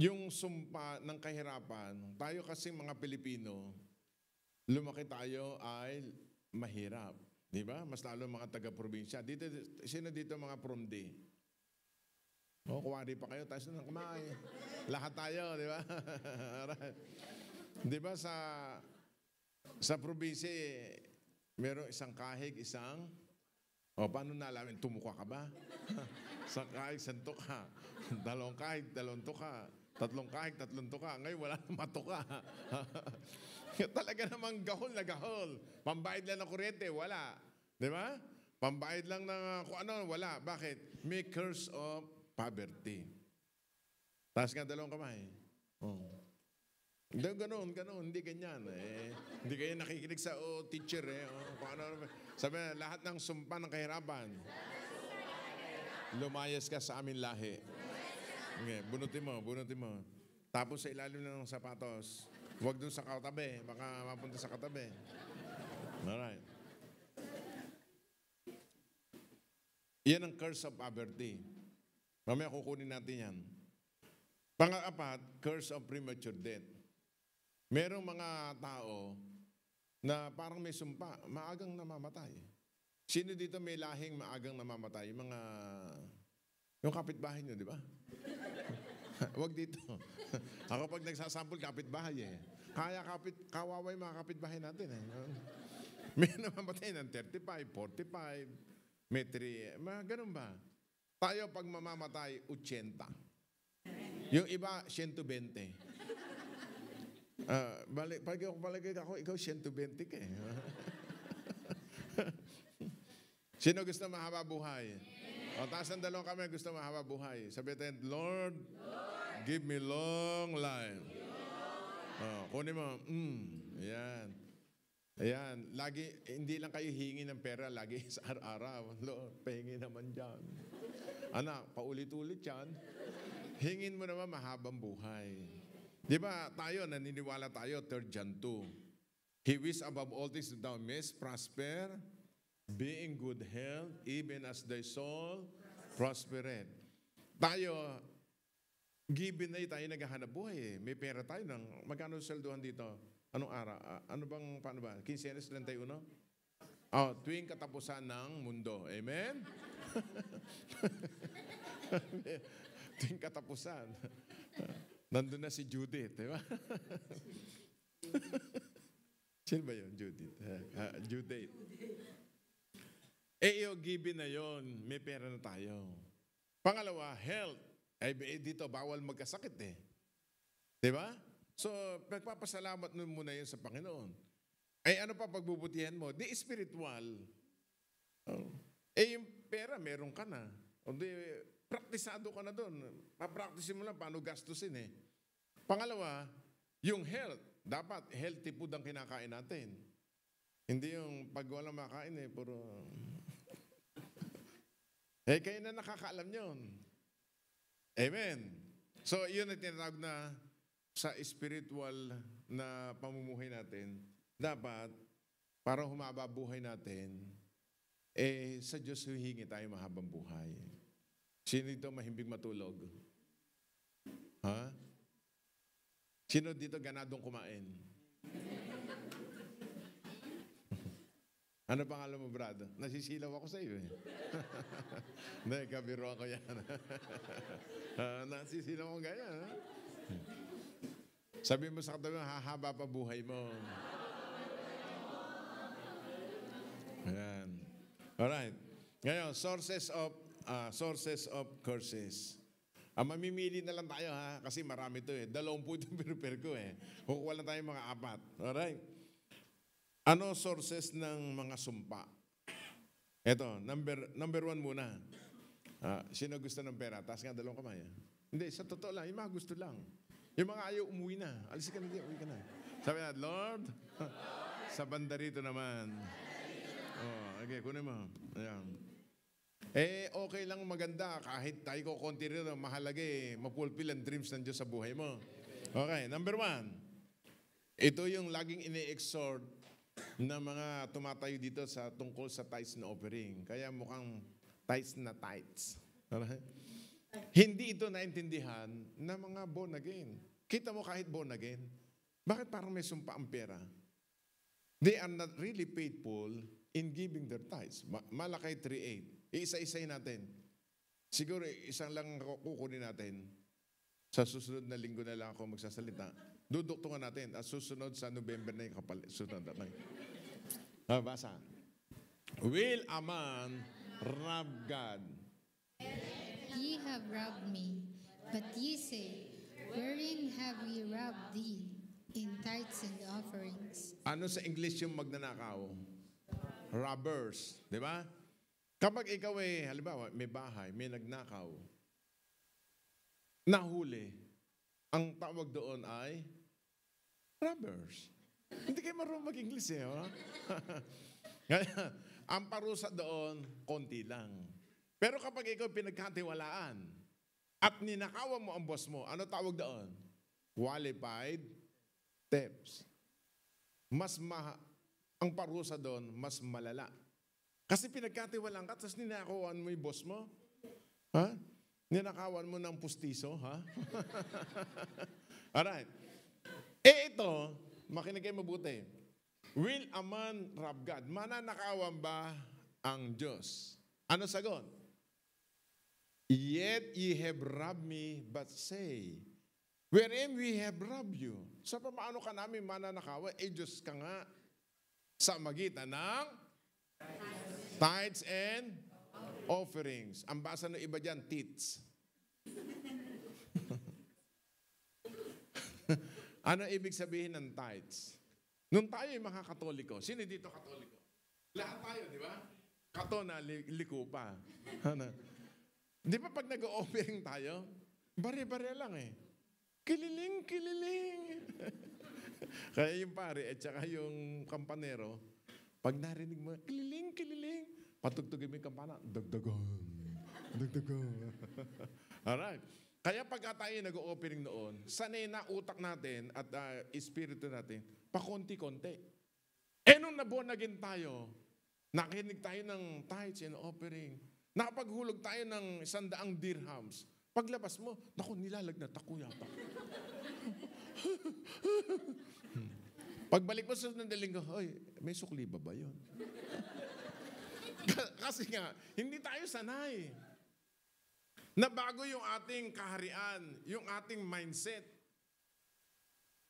Yung sumpa ng kahirapan, tayo kasing mga Pilipino, lumaki tayo ay mahirap. Di ba? Mas lalo mga taga-probinsya. Sino dito mga from D? Kuwari pa kayo, tayo sa kamay. Lahat tayo, di ba? Di ba sa probinsya, meron isang kahig, paano nalamin? Tumuka ka ba? Isang kahig, isang tuka. Dalawang kahig, dalawang tuka. Tatlong kahig, tatlong tuka. Ngayon, wala na matuka. Talaga namang gahol na gahol. Pambayad lang ng kuryente, wala. Di ba? Pambayad lang ng kung ano, wala. Bakit? May curse of poverty. Taas nga dalawang kamay. Ganon, hindi ganyan. Hindi kayo nakikinig sa teacher. Sabi na, lahat ng sumpa ng kahirapan. Lumayas ka sa amin lahi. Okay, bunutin mo. Tapos sa ilalim ng sapatos. Huwag dun sa katabi. Baka mapunta sa katabi. Alright. Yan ang curse of poverty. Mamaya kukunin natin yan. Pang-apat, curse of premature death. Merong mga tao na parang may sumpa, maagang namamatay. Sino dito may lahing maagang namamatay? Yung kapitbahay nyo, di ba? Huwag dito. Ako pag nagsasample, kapitbahay eh. Kawaway mga kapitbahay natin eh. May namamatay ng 35, 45, may 3, ganun ba? Tayo pag mamamatay, 80. Yung iba, 120. Balik ako, ikaw 120 ka eh. Sino gusto mahaba buhay? Taas ang dalawang kami, gusto mahaba buhay. Sabi natin, Lord, give me long life. Kunin mo, yan. Ayan, lagi, hindi lang kayo hingi ng pera, lagi sa araw-araw. Lord, pahingi naman dyan. Anak, paulit-ulit yan. Hingin mo naman mahabang buhay. Di ba tayo, naniniwala tayo, 3 John 2. He wish above all things that thou mayest prosper, be in good health, even as thy soul prospereth. Tayo, given na tayo naghahanap buhay eh. May pera tayo ng, magkano sweldohan dito? Anong araw? Paano ba? 15:31? Tuwing katapusan ng mundo. Amen? Tuwing katapusan. Nandun na si Judith, di ba? Sino ba yun? Judith. Judith. Given na yon, may pera na tayo. Pangalawa, health. Dito, bawal magkasakit eh. Di ba? So, nagpapasalamat muna yun sa Panginoon. Ano pa pagbubutihan mo? Di spiritual. Yung pera, meron ka na. Praktisado ka na doon. Papraktisin mo lang paano gastusin eh. Pangalawa, yung health. Dapat healthy food ang kinakain natin. Hindi yung pag walang makain eh, puro... kayo na nakakaalam yun. Amen. So, yun ang tinatawag na sa spiritual na pamumuhay natin. Dapat, para humaba buhay natin, sa Diyos huhingi tayo mahabang buhay. Sino dito mahimbing matulog? Ha? Sino dito ganadong kumain? Ano pangalan mo, brad? Nasisilaw ako sa iyo eh. Hindi, kabiro ako yan. Nasisilaw ako ganyan. Ha? Sabi mo sa katabi, hahaba pa buhay mo. Ayan. Alright. Ngayon, sources of curses. Mamimili na lang tayo ha, kasi marami to eh. 20 itong prepare ko eh. Kukuha lang tayo mga 4. Alright. Ano sources ng mga sumpa? Ito, number 1 muna. Sino gusto ng pera? Taas nga 2 kamay. Hindi, sa totoo lang, yung mga gusto lang. Yung mga ayaw umuwi na. Alis ka na diyan, uwi ka na. Sabi na, Lord, sa banda rito naman. Oh, okay, kunin mo. Ayan. Okay lang maganda. Kahit tayo ko konti rin, mahalaga mapulfill ang dreams ng Diyos sa buhay mo. Okay, number 1. Ito yung laging ini-exhort na mga tumatayo dito sa tungkol sa tithes na offering. Kaya mukhang tithes na tithes. Alright? Hindi ito naintindihan ng mga born again. Kita mo kahit born again, bakit parang may sumpa ang pera? They are not really faithful in giving their tithes. Malakay 3:8. Iisa-isay natin. Siguro isang lang kukunin natin. Sa susunod na linggo na lang ako magsasalita. Duduktungan natin. At susunod sa November na yung susunod na lang. Basa. Will a man rob God? Ye have robbed me, but ye say, wherein have we robbed thee? In tithes and offerings. Ano sa English yung magnanakaw? Robbers. Di ba? Kapag ikaw halimbawa, may bahay, may nagnakaw, nahuli, ang tawag doon ay robbers. Hindi kayo marunong mag-English Kaya, ang parusa doon, konti lang. Pero kapag ikaw pinagkatiwalaan at ninakawan mo ang boss mo, ano tawag doon? Qualified thefts. Ang parusa doon, mas malala. Kasi pinagkatiwalaan ka, tapos ninakawan mo yung boss mo. Ha? Ninakawan mo ng pustiso, ha? Alright. Ito, makinig kayo mabuti. Will a man rob God? Mananakawan ba ang Diyos? Ano sagot? Yet ye have robbed me, but say, wherein we have robbed you. So paano ka namin mananakawan? Diyos ka nga sa magitan ng tithes and offerings. Ang basa ng iba dyan, tits. Ano ibig sabihin ng tithes? Nung tayo yung mga Katoliko, sino dito Katoliko? Lahat tayo, di ba? Kato na liko pa. Di ba pag nag-offering tayo, bare-bare lang Kililing, kililing. Kaya yung pare at saka yung kampanero, pag narinig mo, kililing, kililing, patugtugin mo yung kampana, dagdagan, dagdagan. Alright. Kaya pag tayo nag-offering noon, sanay na utak natin at espiritu natin, pakonti-konti. Nung nabonagin tayo, nakinig tayo ng tithes and offering, nakapaghulog tayo ng 100 dirhams. Paglabas mo, naku, nilalagnat ako yata. Pagbalik mo sa nandaling ko, may sukli ba yun? Kasi nga, hindi tayo sanay. Nabago yung ating kaharian, yung ating mindset.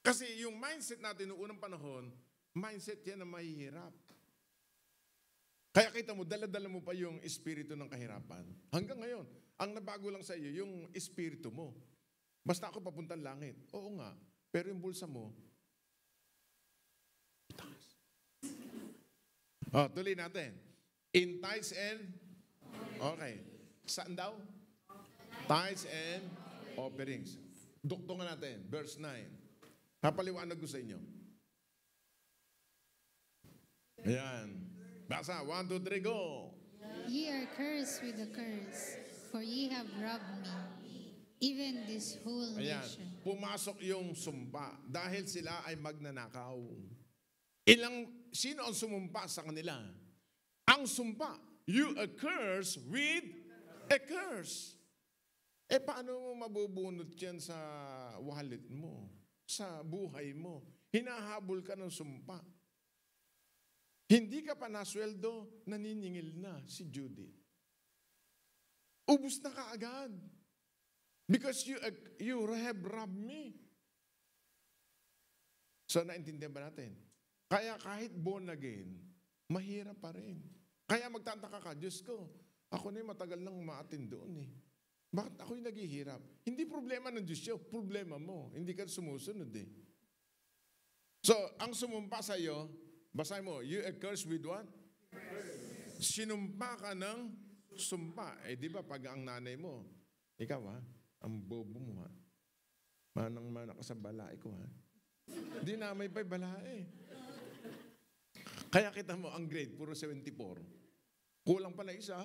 Kasi yung mindset natin noong unang panahon, mindset yan na mahihirap. Kaya kita mo, dala-dala mo pa yung espiritu ng kahirapan. Hanggang ngayon, ang nabago lang sa iyo, yung espiritu mo. Basta ako papuntang langit. Oo nga, pero yung bulsa mo, taas. Tuloy natin. In tithes and, okay. Saan daw? Tithes and offerings. Duktungan natin, verse 9. Napaliwanag ko sa inyo. Ayan. Basa, 1, 2, 3, go. Ye are cursed with a curse, for ye have robbed me, even this whole Ayan. nation. Pumasok yung sumpa dahil sila ay magnanakaw. Sino ang sumumpa sa kanila? Ang sumpa. You are cursed with a curse. Paano mo mabubunot yan sa wallet mo? Sa buhay mo? Hinahabol ka ng sumpa. Hindi ka pa nasweldo, naniningil na si Judith. Ubus na kaagad. Because you have robbed me. So, naintindihan ba natin? Kaya kahit born again, mahirap pa rin. Kaya magtataka ka, Diyos ko, ako na matagal nang umaatin doon Bakit ako'y naghihirap? Hindi problema ng Diyos yun, problema mo. Hindi ka sumusunod So, ang sumumpa sa iyo, basahin mo, you are cursed with what? Sinumpa ka ng sumpa. Di ba pag ang nanay mo, ikaw ang bobo mo Manang-mana ka sa balae ko, ha? Di namay pa'y balae. Kaya kita mo, ang grade, puro 74. Kulang pala isa.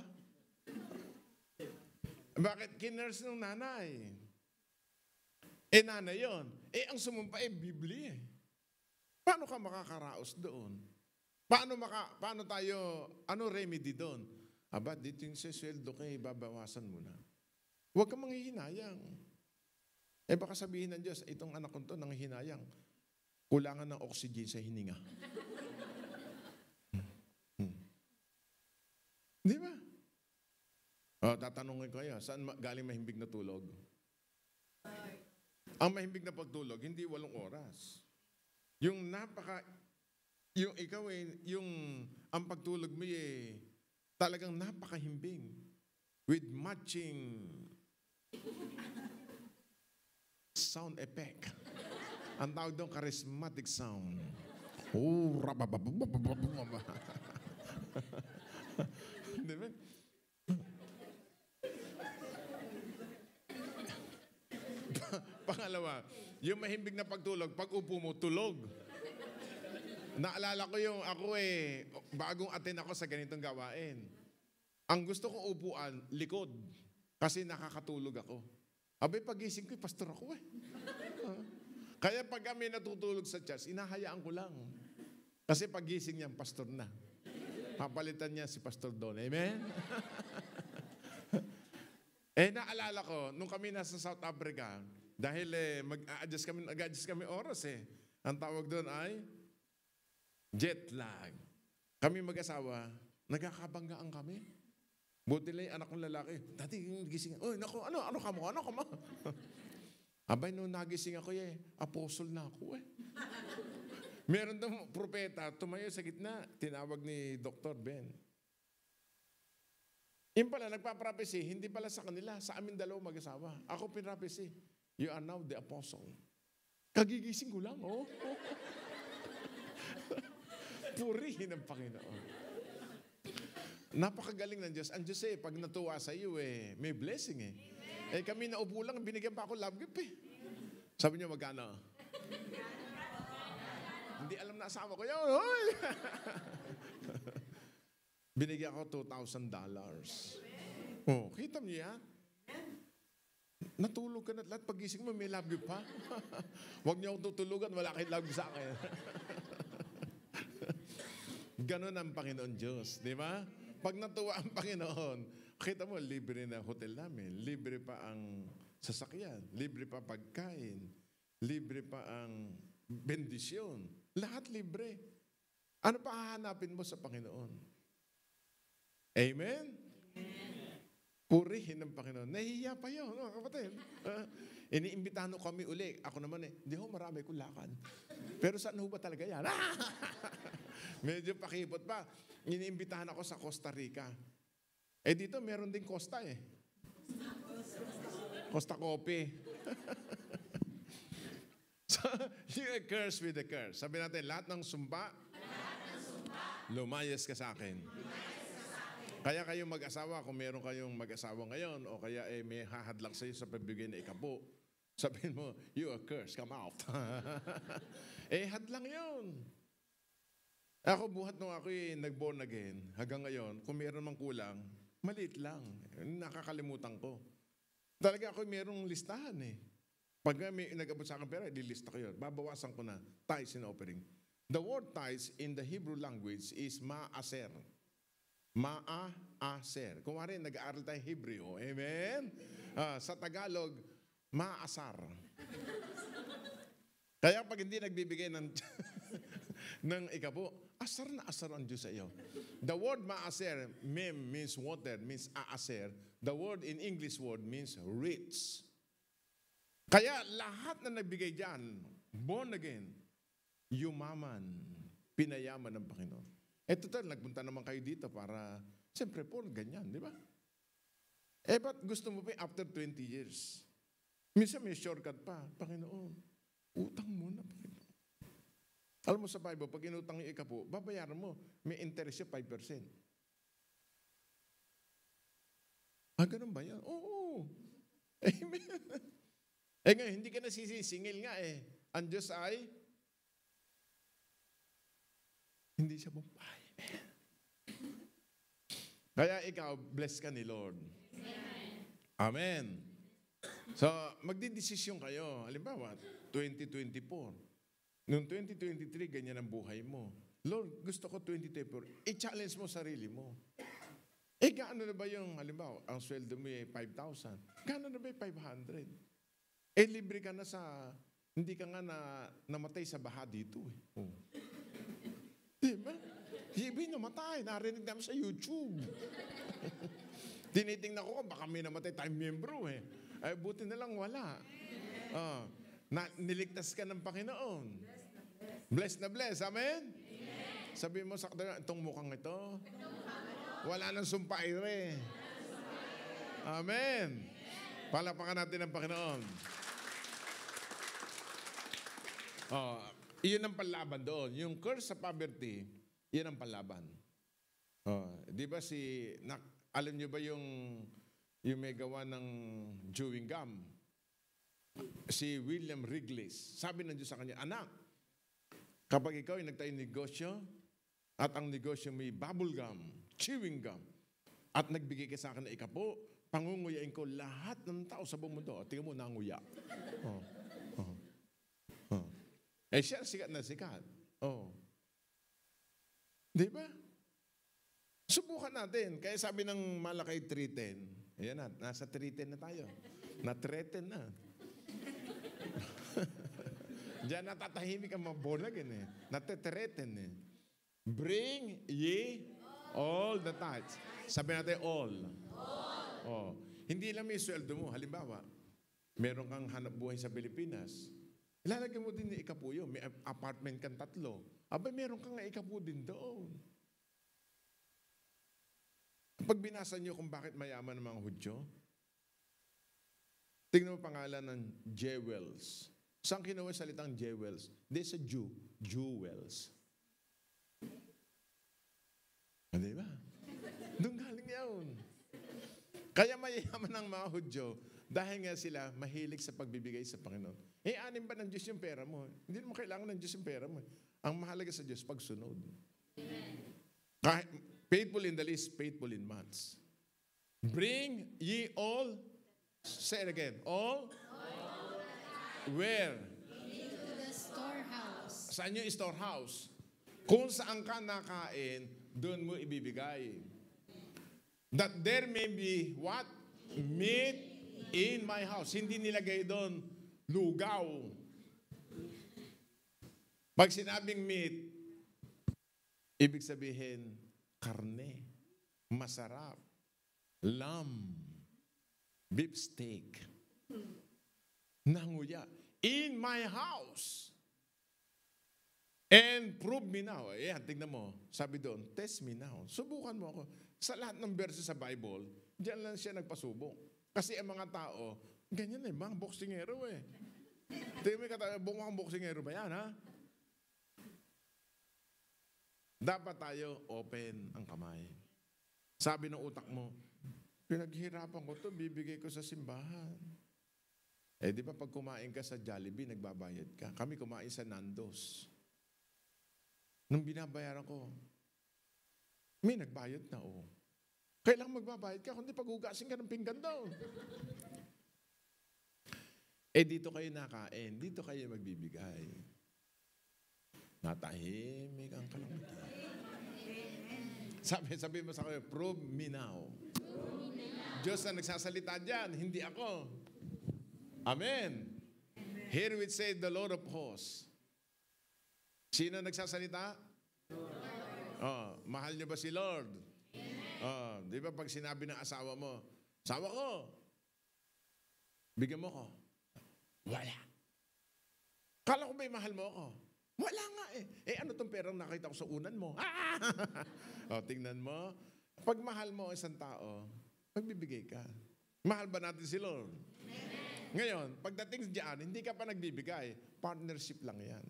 Bakit? Kinurse ng nanay. Nanay yon. Ang sumumpa Biblia. Paano ka makakaraos doon? Paano tayo, ano remedy doon? Aba, dito yung sweldo kayo, babawasan mo na. Huwag kang manghihinayang. Baka sabihin ng Diyos, itong anak ko to nanghihinayang. Kulangan ng oxygen sa hininga. Di ba? Tatanungin ko kayo, saan galing mahimbing na tulog? Ang mahimbing na pagtulog, hindi 8 oras. Yung ikaw ang pagtulog mo talagang napakahimbing. With matching sound effect. Ang tawag doon, charismatic sound. Oh, rabababababababa. Di ba? Pangalawa, yung mahimbing na pagtulog, pag upo mo, tulog. Naalala ko ako bagong attend ako sa ganitong gawain. Ang gusto kong upuan, likod. Kasi nakakatulog ako. Abay, pagising ko, pastor ako Kaya pag kami natutulog sa church, inahayaan ko lang. Kasi pagising niya, pastor na. Papalitan niya si Pastor Don. Amen? Naalala ko, nung kami nasa South Africa, dahil mag-adjust kami oras Ang tawag doon ay jet lag. Kami mag-asawa, nagkakabanggaan kami. Buti lang yung anak kong lalaki. Dati yung gising, naku, ano ka mo? Abay, nung nagising ako apostle na ako Meron daw propeta, tumayo sa gitna, tinawag ni Dr. Ben. Yung pala, nagpa-prophecy, hindi pala sa kanila, sa amin dalawa mag-asawa. Ako pinraphecy, you are now the apostle. Kagigising ko lang, Purihin ang Panginoon. Napakagaling ng Diyos. Ang Diyos pag natuwa sa iyo, may blessing kami naupo lang, binigyan pa ako love gift Sabi niyo, magkano? Hindi alam na asawa ko yun. Binigyan ako $2,000. Kita niyo yan? Natulog ka na lahat. Pagising mo, may love gift pa. Huwag niyo akong tutulugan, wala kayong love gift sa akin. Ganon ang Panginoon Diyos, di ba? Pag natuwa ang Panginoon, kita mo, libre na hotel namin, libre pa ang sasakyan, libre pa pagkain, libre pa ang bendisyon. Lahat libre. Ano pa hahanapin mo sa Panginoon? Amen? Purihin ng Panginoon. Nahihiya pa yun, kapatid. Iniimbitahan ko kami uli. Ako naman hindi marami kong lakad. Pero saan ba talaga yan? Medyo pakipot pa. Iniimbitahan ako sa Costa Rica. Dito meron din Costa Costa Coffee. So, you a curse with a curse. Sabi natin, lahat ng sumpa, lumayas ka sa akin. Kaya kayong mag-asawa, kung meron kayong mag-asawa ngayon, o kaya may hahadlak sa iyo sa pagbigay na ikapo, sabihin mo, you a curse, come out. Hadlang yun. Ako, buhat nung ako nag-born again, hanggang ngayon, kung meron mang kulang, maliit lang. Nakakalimutan ko. Talaga ako merong listahan Pag may nag-abot sa akin pera, ililista ko yun. Babawasan ko na. Tithes and offering. The word tithes in the Hebrew language is ma'aser. Ma'aser. Kung wari, nag-aaral tayo Hebreo. Amen? Sa Tagalog, ma'asar. Kaya pag hindi nagbibigay ng ikapo, asar na asar ang Diyos sa iyo. The word ma'aser, mem means water, means aaser. The word in English word means rich. Kaya lahat na nagbigay dyan, born again, yumaman, pinayaman ng Panginoon. Total, nagpunta naman kayo dito para, siyempre po, ganyan, di ba? Ba't gusto mo pa after 20 years? Minsan may shortcut pa, Panginoon, utang mo na, Panginoon. Alam mo sa Bible, pag inutang yung ikapo, babayaran mo, may interest siya 5%. Ganun ba yan? Oo. Amen. Ngayon, hindi ka nasisingil nga eh. Ang Diyos ay hindi siya bumpay. Kaya ikaw, bless ka ni Lord. Amen. So, magdidesisyon kayo. Halimbawa, 2024. Noong 2023, ganyan ang buhay mo. Lord, gusto ko 2024. I-challenge mo sarili mo. Gaano na ba yung, halimbawa, ang sweldo mo ay 5,000. Gaano na ba yung 500? Libre ka na sa, hindi ka nga namatay sa baha dito eh. Oh. Diba? Hibi namatay, narinig namin sa YouTube. Tinitingnan ko, baka may namatay tayong miyembro eh. Ay, buti na lang wala. Niligtas ka ng Panginoon. Bless na bless, amen? Sabi mo sa katabi, itong mukhang ito, wala nang sumpaire. Amen. Palapakan natin ang Panginoon. Iyon ang panlaban doon. Yung curse sa poverty, iyon ang panlaban. Di ba alam niyo ba yung may gawa ng chewing gum? Si William Wrigley's. Sabi ng Diyos sa kanya, anak, kapag ikaw ay nagtayo ng negosyo, at ang negosyo may bubble gum, chewing gum, at nagbigay ka sa akin na ikapo, pangunguyain ko lahat ng tao sa buong mundo. Tingnan mo, nanguya. Siya sikat na sikat. Di ba? Subukan natin. Kaya sabi ng Malakay 3:10, ayan na, nasa 3:10 na tayo. Na-threaten na. Diyan natatahimik ang mga born again eh. Nate-threaten eh. Bring ye all the tithes. Sabi natin all. Hindi lang may sweldo mo. Halimbawa, meron kang hanap buhay sa Pilipinas. Ilalagay mo din ni ikapuyo. May apartment kang 3. Aba, meron kang ikapu din doon. Pag binasa niyo kung bakit mayaman ang mga Hudyo, tingnan mo pangalan ng jewels. Saan kinuha salitang jewels? There's a Jew. Jewels. Di ba? Doon galing yun. Kaya mayayaman ang mga Hudyo dahil nga sila mahilig sa pagbibigay sa Panginoon. Anim ba ng Diyos yung pera mo? Hindi mo kailangan ng Diyos yung pera mo. Ang mahalaga sa Diyos, pagsunod. Kahit faithful in the least, faithful in much. Bring ye all, say it again, all? Where? Into the storehouse. Saan yung storehouse? Kung saan ka nakain, doon mo ibibigay. That there may be what? Meat in my house. Hindi nilagay doon, lugaw. Pag sinabing meat, ibig sabihin, karne, masarap, lamb, beef steak, nanguya. In my house. And prove me now. Tignan mo. Sabi doon, test me now. Subukan mo ako. Sa lahat ng verse sa Bible, diyan lang siya nagpasubok. Kasi ang mga tao, ganyan eh, mga boksingero eh. Tingnan mo yung bukang boksingero ba yan, ha? Dapat tayo open ang kamay. Sabi ng utak mo, pinaghirapan ko to, bibigay ko sa simbahan. Di ba pag kumain ka sa Jollibee, nagbabayad ka. Kami kumain sa Nando's. Nung binabayaran ko, may nagbayad na, Kailangan magbabayad ka, kundi paghugasin ka ng pinggan daw. Dito kayo nakain, dito kayo magbibigay. Natahimik ang kalamity. Sabi mo sa kayo, prove me now. Diyos na nagsasalita dyan, hindi ako. Amen. Here we say the Lord of hosts. Sino nagsasalita? Mahal niyo ba si Lord? Di ba pag sinabi ng asawa mo, asawa ko, bigyan mo ko. Wala. Kala ko ba'y mahal mo ako? Wala nga eh. Ano tong perang nakita ko sa unan mo? Tingnan mo. Pag mahal mo isang tao, magbibigay ka. Mahal ba natin si Lord? Ngayon, pagdating diyan, hindi ka pa nagbibigay. Partnership lang yan.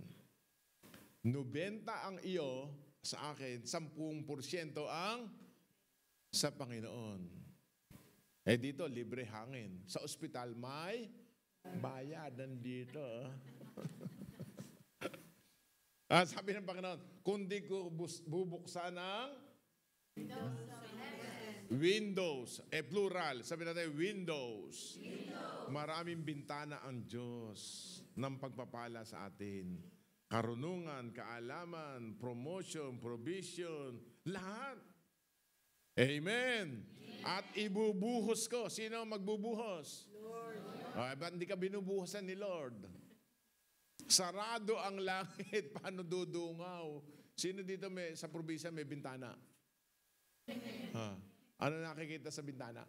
90 ang iyo sa akin, 10% ang sa Panginoon. Dito, libre hangin. Sa ospital, may Bayad nandito. Sabi ng Panginoon, kundi ko bubuksan ng windows. Plural. Sabi natin, windows. Maraming bintana ang Diyos ng pagpapala sa atin. Karunungan, kaalaman, promotion, provision, lahat. Amen. At ibubuhos ko. Sino magbubuhos? Lord. Ba't hindi ka binubuhosan ni Lord? Sarado ang langit. Paano dudungaw? Sino dito sa probinsya may bintana? Ano nakikita sa bintana?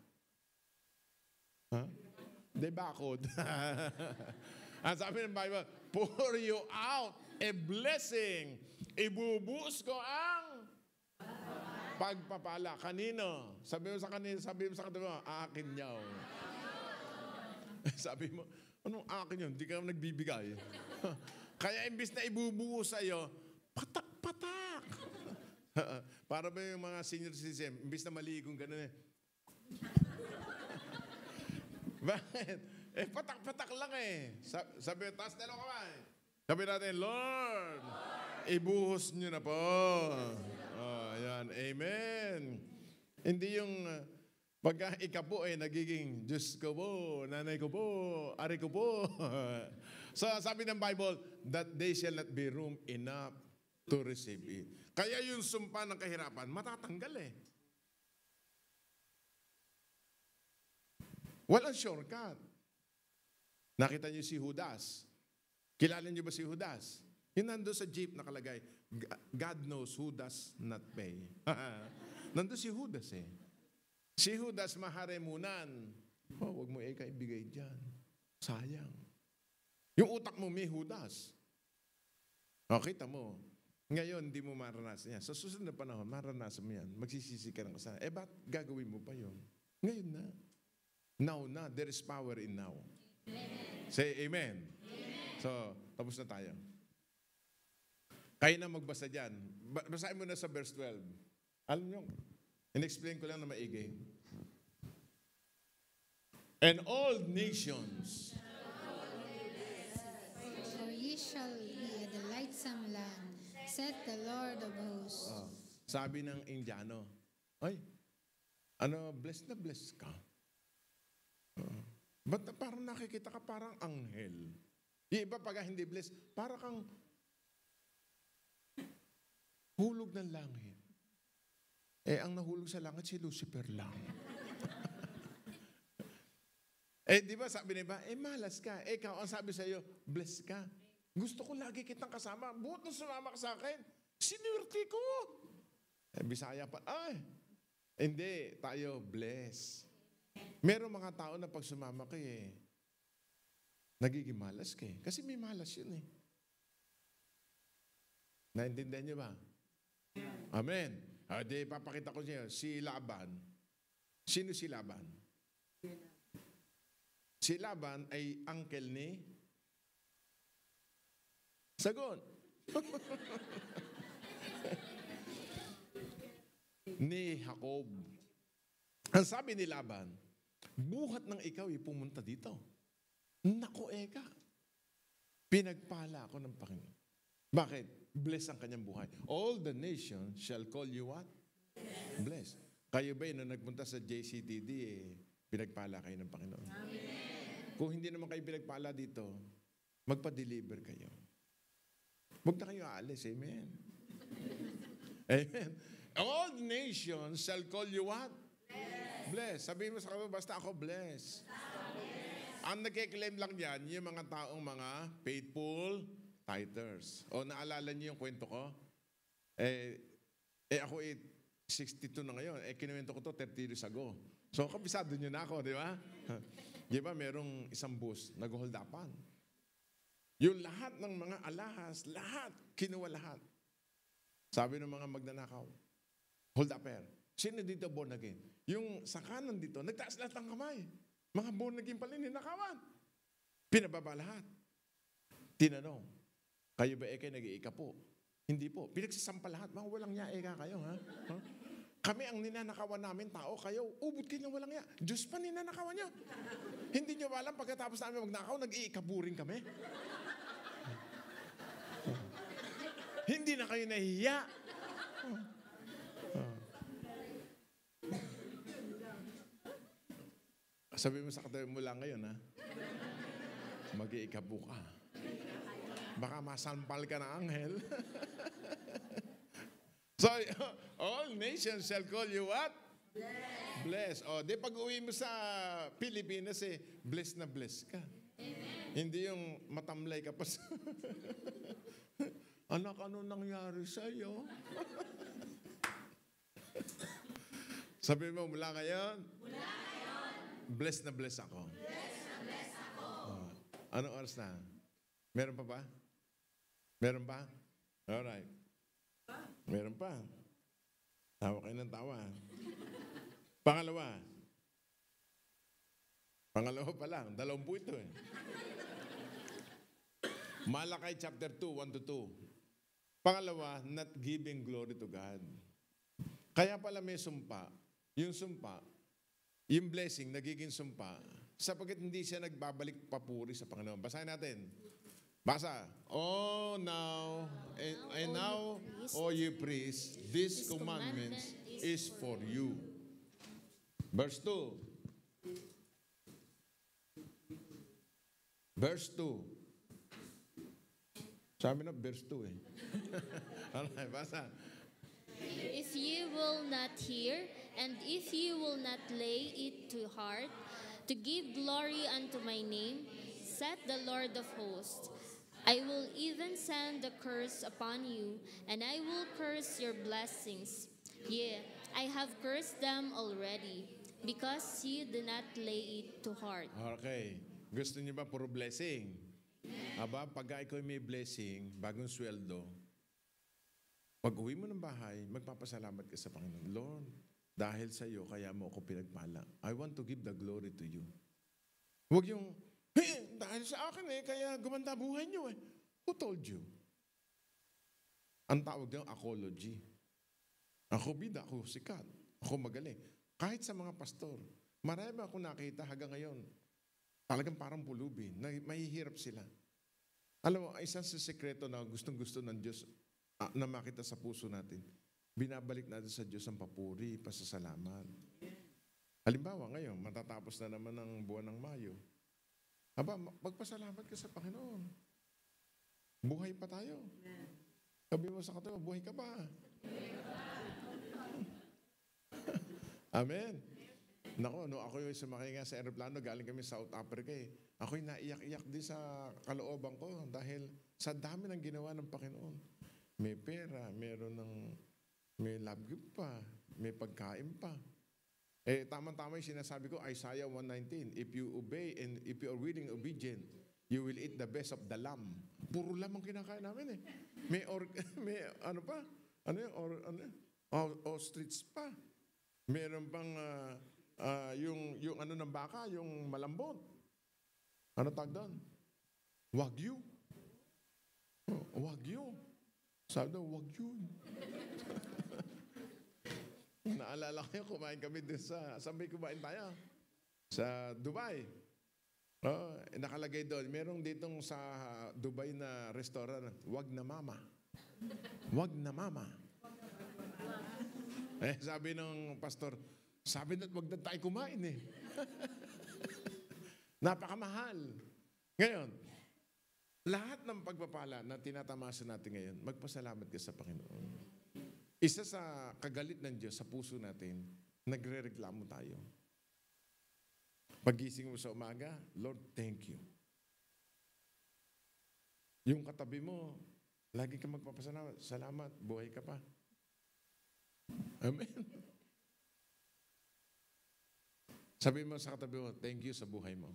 Di bakod. Ang sabi ng Bible, pour you out a blessing. Ibubuhos ko ang pagpapala. Kanino? Sabi mo sa kanino, akin yaw. Sabi mo, anong akin yun? Hindi ka nagbibigay. Kaya imbis na ibubuo sa'yo, patak-patak. Para ba yung mga senior citizen, imbis na maligong gano'n Bakit? Patak-patak lang Sabi, taas na lang kamay. Sabi natin, Lord, ibuhos nyo na po. Ayan, amen. Hindi yung pagka ika po nagiging Diyos ko po, nanay ko po, ari ko po. So sabi ng Bible, that they shall not be room enough to receive it. Kaya yung sumpa ng kahirapan, matatanggal Walang shortcut. Nakita niyo si Judas. Kilala niyo ba si Judas? Yung nando sa jeep nakalagay, God knows who does not pay. Nando si Judas Si Judas maharemunan. Wag mo ibigay dyan. Sayang. Yung utak mo may Judas. Kita mo. Ngayon, hindi mo maranasan yan. Sa susunod na panahon, maranasan mo yan. Magsisisi ka ng kasalanan. Ba't gagawin mo pa yun? Ngayon na. Now na. There is power in now. Amen. Say amen. Amen. So, tapos na tayo. Kayo na magbasa dyan. Basahin mo na sa verse 12. Alam nyo, in-explain ko lang na maigi. And all nations. For ye shall be a delightsome land, saith the Lord of hosts. Sabi ng Indiano, blessed na blessed ka. Ba't parang nakikita ka parang anghel? Yung iba pag hindi blessed, parang kang hulog ng langit. Ang nahulog sa langit si Lucifer lang. Di ba sabi niya malas ka. Ikaw, ang sabi sa'yo, blessed ka. Gusto ko lagi kitang kasama. Buot na sumama ka sa akin. Sinurti ko. Bisaya pa, hindi, tayo blessed. Meron mga tao na pag sumama ka nagiging malas ka Kasi may malas yun Naintindihan niyo ba? Amen. Di papakita ko niyo, si Laban. Sino si Laban? Si Laban ay uncle ni Sagon. Ni Jacob. Ang sabi ni Laban, buhat ng ikaw pumunta dito. Naku, pinagpala ako ng Panginoon. Bakit? Bless ang kanyang buhay. All the nations shall call you what? Bless. Kayo ba na nagpunta sa JCTD, pinagpala kayo ng Panginoon? Amen. Kung hindi naman kayo pinagpala dito, magpa-deliver kayo. Huwag na kayo aalis. Amen. Amen. All nations shall call you what? Bless. Sabihin mo sa kanila, basta ako bless. Ang nagkiklaim lang yan, yung mga taong mga faithful tithers. O naalala niyo yung kwento ko? Ako 62 na ngayon. Kinuwento ko to 30 years ago. So kabisado niyo na ako, di ba? Di ba merong isang bus, nag-hold upan. Yung lahat ng mga alahas, lahat, kinuha lahat. Sabi ng mga magnanakaw, hold upper. Sino dito born again? Yung sa kanan dito, nagtaas lahat ng kamay. Mga born again pala ninakawan. Pinababa lahat. Tinanong, kayo ba kayo nag-iika po? Hindi po. Pinagsasampa lahat. Mga walang niya kayo, ha? Kami ang ninanakawan namin tao, kayo, ubod kayo ng walang ya. Diyos pa ninanakawan nyo. Hindi nyo ba alam, pagkatapos namin magnakaw, nag-iikaburing kami. Hindi na kayo nahihiya. Sabi mo sa katabi mo lang ngayon, ha? Mag-iikabu ka. Baka masampal ka na anghel. So, all nations shall call you what? Blessed. O, di pag uwi mo sa Pilipinas, blessed na blessed ka. Amen. Hindi yung matamlay ka pa sa... Anak, ano nangyari sa'yo? Sabi mo, mula ngayon? Mula ngayon. Blessed na blessed ako. Blessed na blessed ako. Oh. Anong oras na? Meron pa ba? Meron pa? Alright. Meron pa. Tawa kayo ng tawa. Pangalawa. Pangalawa pa lang. 20 ito eh. Malakay chapter 2, 1-2. Pangalawa, not giving glory to God. Kaya pala may sumpa. Yung sumpa, yung blessing, nagiging sumpa, sapagkat hindi siya nagbabalik papuri sa Panginoon. Basahin natin. Basa. Oh, now, and now, oh, you priests, this commandment is for you. Verse 2. Verse 2. Sabi na, verse 2 eh. Alright, basa. If you will not hear, and if you will not lay it to heart, to give glory unto my name, saith the Lord of hosts, I will even send the curse upon you, and I will curse your blessings. Yea, I have cursed them already, because you do not lay it to heart. Okay. Gusto niyo ba puro blessing? Aba, pag ikaw may blessing, bagong sweldo, pag uwi mo ng bahay, magpapasalamat ka sa Panginoon. Lord, dahil sa iyo, kaya mo ako pinagpala. I want to give the glory to you. Huwag yung, dahil sa akin kaya gumanda buhay niyo eh. Who told you? Ang tawag niyo, apology. Ako bida, ako sikat, ako magaling. Kahit sa mga pastor, marami ako nakita hanggang ngayon. Talagang parang pulubi, mahihirap sila. Alam mo, isang sa sekreto na gustong-gusto ng Diyos na makita sa puso natin, binabalik natin sa Diyos ang papuri, pasasalamat. Halimbawa, ngayon, matatapos na naman ang buwan ng Mayo. Aba, magpasalamat ka sa Panginoon. Buhay pa tayo. Sabi mo sa katabi, buhay ka pa. Amen. Nako, ako yung sumakay nga sa aeroplano, galing kami sa South Africa eh. Ako'y naiyak-iyak din sa kalooban ko dahil sa dami ng ginawa ng Panginoon. May pera, may love gift pa, may pagkain pa. Eh, tama-tama yung sinasabi ko, Isaiah 1:19, if you obey and if you are willing obedient, you will eat the best of the lamb. Puro lamb ang kinakain namin eh. May ano pa? Ostrich pa. Meron pang yung ano ng baka, yung malambot. Ano tag doon? Wagyu. Wagyu. Sabi daw, wagyu. Naalala ko yung kumain kami din saan ba kumain tayo? Sa Dubai. Nakalagay doon, merong ditong sa Dubai na restaurant, wag na mama. Wag na mama. Sabi ng pastor, sabi na't wag na tayo kumain eh. Napakamahal. Ngayon, lahat ng pagpapala na tinatamasa natin ngayon, magpasalamat ka sa Panginoon. Isa sa kagalit ng Diyos sa puso natin, nagre-reklamo tayo. Pagising mo sa umaga, Lord, thank you. Yung katabi mo, lagi ka magpapasalamat. Salamat, buhay ka pa. Amen. Sabi mo sa katabi mo, thank you sa buhay mo.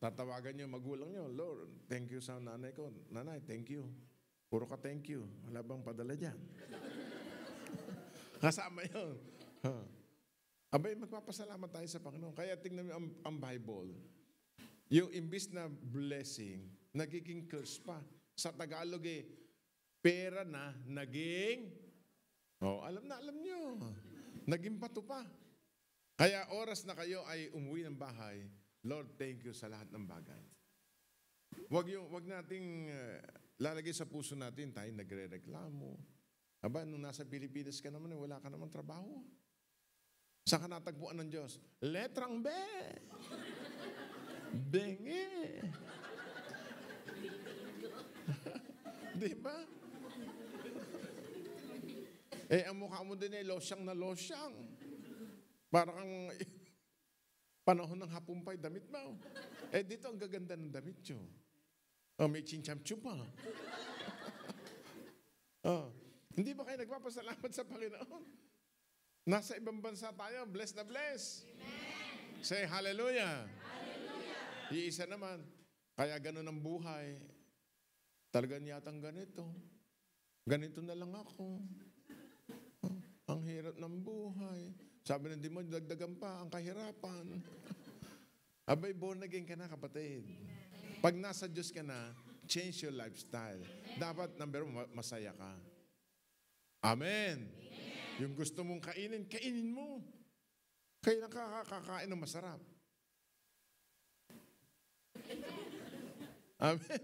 Tatawagan niyo magulang niyo, Lord, thank you sa nanay ko. Nanay, thank you. Puro ka thank you. Wala bang padala dyan? Kasama yun. Abay, magpapasalamat tayo sa Panginoon. Kaya tingnan mo ang Bible. Yung imbis na blessing, nagiging curse pa. Sa Tagalog pera na naging, alam nyo, naging bato pa. Kaya oras na kayo ay umuwi ng bahay, Lord, thank you sa lahat ng bagay. Wag nating lalagay sa puso natin, tayo nagre-reklamo. Aba, nung nasa Pilipinas ka naman, wala ka namang trabaho. Saan ka natagpuan ng Diyos? Letrang B. Bengi. Di ba? Ang mukha mo din losyang na losyang. Parang panahon ng hapumpay, damit mo. Dito ang gaganda ng damit nyo. May chincham-chu pa. Hindi ba kayo nagpapasalamat sa Panginoon? Nasa ibang bansa tayo, blessed na blessed. Amen. Say hallelujah. Hallelujah. Iisa naman. Kaya ganun ang buhay. Talagang yatang ganito. Ganito na lang ako. Ang hirap ng buhay. Sabi ng demonyo, dagdagan pa ang kahirapan. Abay, born again ka na, kapatid. Pag nasa Diyos ka na, change your lifestyle. Dapat, number one, masaya ka. Amen. Yung gusto mong kainin, kainin mo. Kaya nakakakain ng masarap. Amen.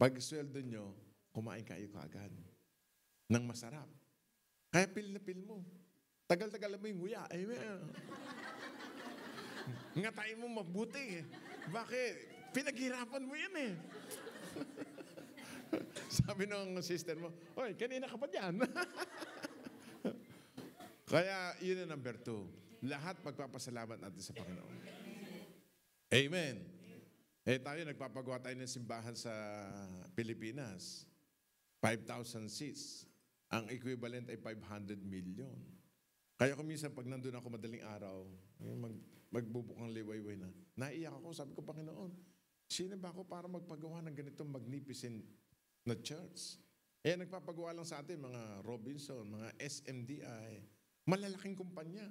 Pag sweldo nyo, kumain kayo kaagad ng masarap. Kaya pil na pil mo. Tagal-tagal mo yung nguya. Amen. Ngatain mo mabuti. Bakit? Pinaghirapan mo yan eh. Sabi ng sister mo, "Hoy, kanina ka pa dyan." Kaya yun ang number 2. Lahat magpapasalamat natin sa Panginoon. Amen. Tayo nagpapagawa tayo ng simbahan sa Pilipinas. 5,000 seats. Ang equivalent ay 500 million. Kaya kung minsan pag nandun ako madaling araw, magbubukang liwayway na, naiyak ako, sabi ko, Panginoon, sino ba ako para magpagawa ng ganitong magnificent na church? Nagpapagawa lang sa atin, mga Robinson, mga SMDI, malalaking kumpanya.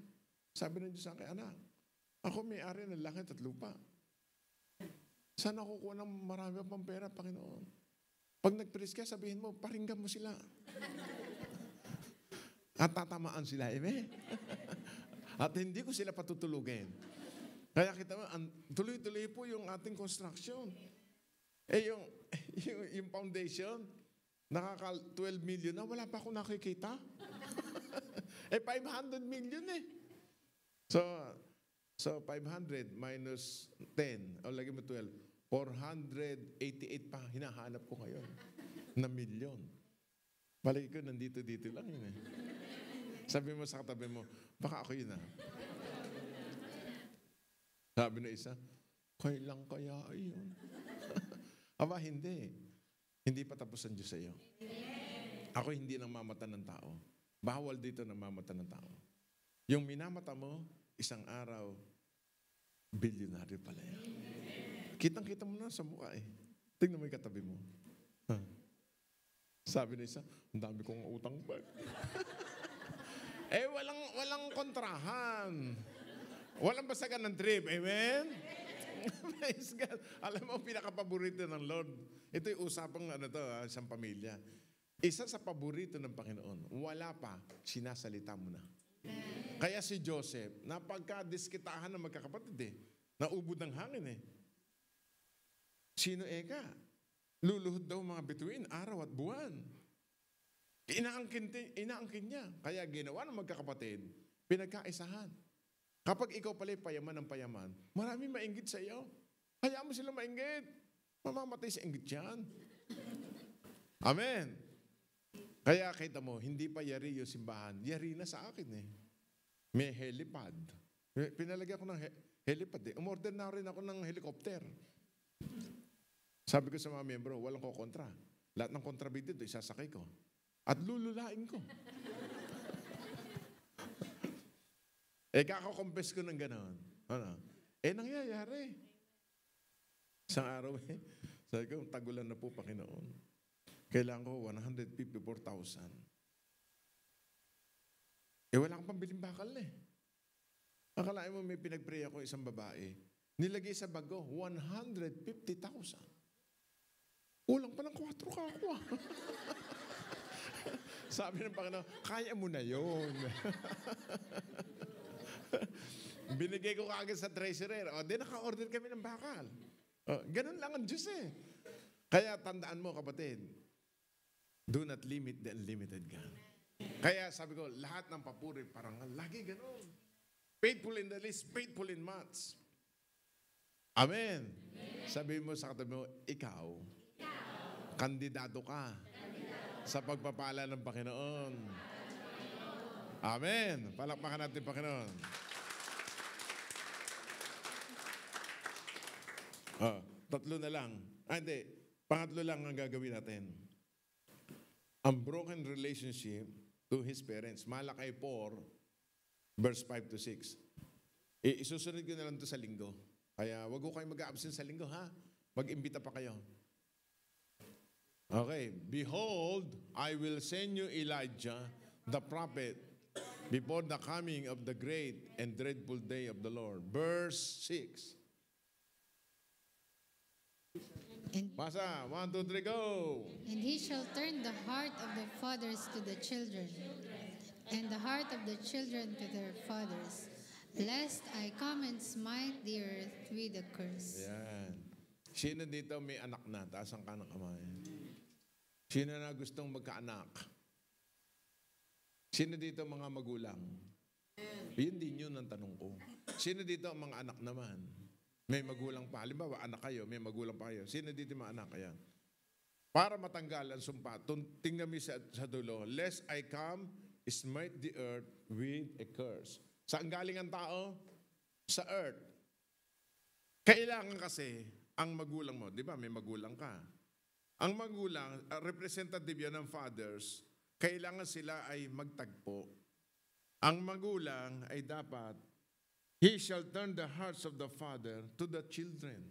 Sabi ng Diyos sa akin, anak, ako may-ari ng langit at lupa. Saan ako kuha ng marami pang pera, Panginoon? Pag nag-praise ka, sabihin mo, paringgan mo sila. At tatamaan sila, amen? At hindi ko sila patutulugin. Kaya kita mo, tuloy-tuloy po yung ating construction. Yung foundation, nakaka 12 million na, wala pa akong nakikita. 500 million eh. So 500 minus 10, o lagi mo 12, 488 pa, hinahanap ko ngayon na milyon. Balik ko, nandito-dito lang yun eh. Sabi mo sa katabi mo, baka ako yun ah. Sabi na isa, kailang kaya yun? Aba, hindi. Hindi pa tapos ang Diyos sa iyo. Ako hindi nang mamata ng tao. Bawal dito na mamata ng tao. Yung minamata mo, isang araw, bilyonaryo pala yan. Kitang-kita mo na sa mukha eh. Tingnan mo yung katabi mo. Sabi na isa, ang dami kong utang pa. Walang kontrahan. Walang basagan ng trip. Amen? Praise God. Alam mo, pinaka-paborito ng Lord. Ito yung usapang isang pamilya. Isa sa paborito ng Panginoon, wala pa, sinasalita mo na. Kaya si Joseph, napagka-diskitahan ng magkakapatid eh. Naubod ng hangin eh. Sino eka? Luluhod daw mga bituin, araw at buwan. Inaangkin niya. Kaya ginawa ng magkakapatid, pinagkaisahan. Kapag ikaw pala payaman ng payaman, maraming mainggit sa iyo. Hayaan mo sila mainggit. Mamamatay sa inggit yan. Amen. Kaya kita mo, hindi pa yari yung simbahan. Yari na sa akin eh. May helipad. Pinalagyan ko ng helipad eh. Umorder na rin ako ng helicopter. Sabi ko sa mga membro, walang ko kontra. Lahat ng kontrabid dito, isasakay ko. At lululain ko. Kakakompes ko ng gano'n. Ano? Nangyayari. Isang araw sabi ko, tagulan na po, Panginoon. Kailangan ko 154,000. Wala kang pambiling bakal eh. Akalain mo may pinag-pray ako isang babae. Nilagay sa bago, 150,000. Ulang pa ng 4 ka ako. Sabi ng Panginoon, kaya mo na yun. Binigay ko kaagad sa treasurer. O, di naka-order kami ng bakal. O, ganun lang ang Diyos eh. Kaya tandaan mo, kapatid, do not limit the unlimited God. Kaya sabi ko, lahat ng papuri, parang lagi ganun. Faithful in the least, faithful in much. Amen. Sabi mo sa katabi mo, ikaw, kandidato ka sa pagpapala ng Panginoon. Amen. Palakpakan natin, Panginoon. Tatlo na lang. Hindi. Pangatlo lang ang gagawin natin. Ang broken relationship to his parents. Malakay 4, verse 5 to 6. Isusunod ko na lang ito sa linggo. Kaya wag ko kayo mag-absent sa linggo, ha? Mag-imbita pa kayo. Okay. Behold, I will send you Elijah, the prophet, before the coming of the great and dreadful day of the Lord. Verse 6. Pasa, 1, 2, 3, go! And he shall turn the heart of the fathers to the children, and the heart of the children to their fathers, lest I come and smite the earth with a curse. Yan. Sino dito may anak na? Taas ang kanang kamay. Sino na gustong magkaanak? Sino dito mga magulang? Yun din yun ang tanong ko. Sino dito ang mga anak naman? May magulang pa. Halimbawa, anak kayo, may magulang pa kayo. Sino dito mga anak? Ayan. Para matanggal ang sumpa, tingnan mo sa dulo, lest I come, smite the earth with a curse. Saan galing ang tao? Sa earth. Kailangan kasi ang magulang mo, di ba may magulang ka. Ang magulang, representative yan ng fathers, kailangan sila ay magtagpo. Ang magulang ay dapat, he shall turn the hearts of the father to the children.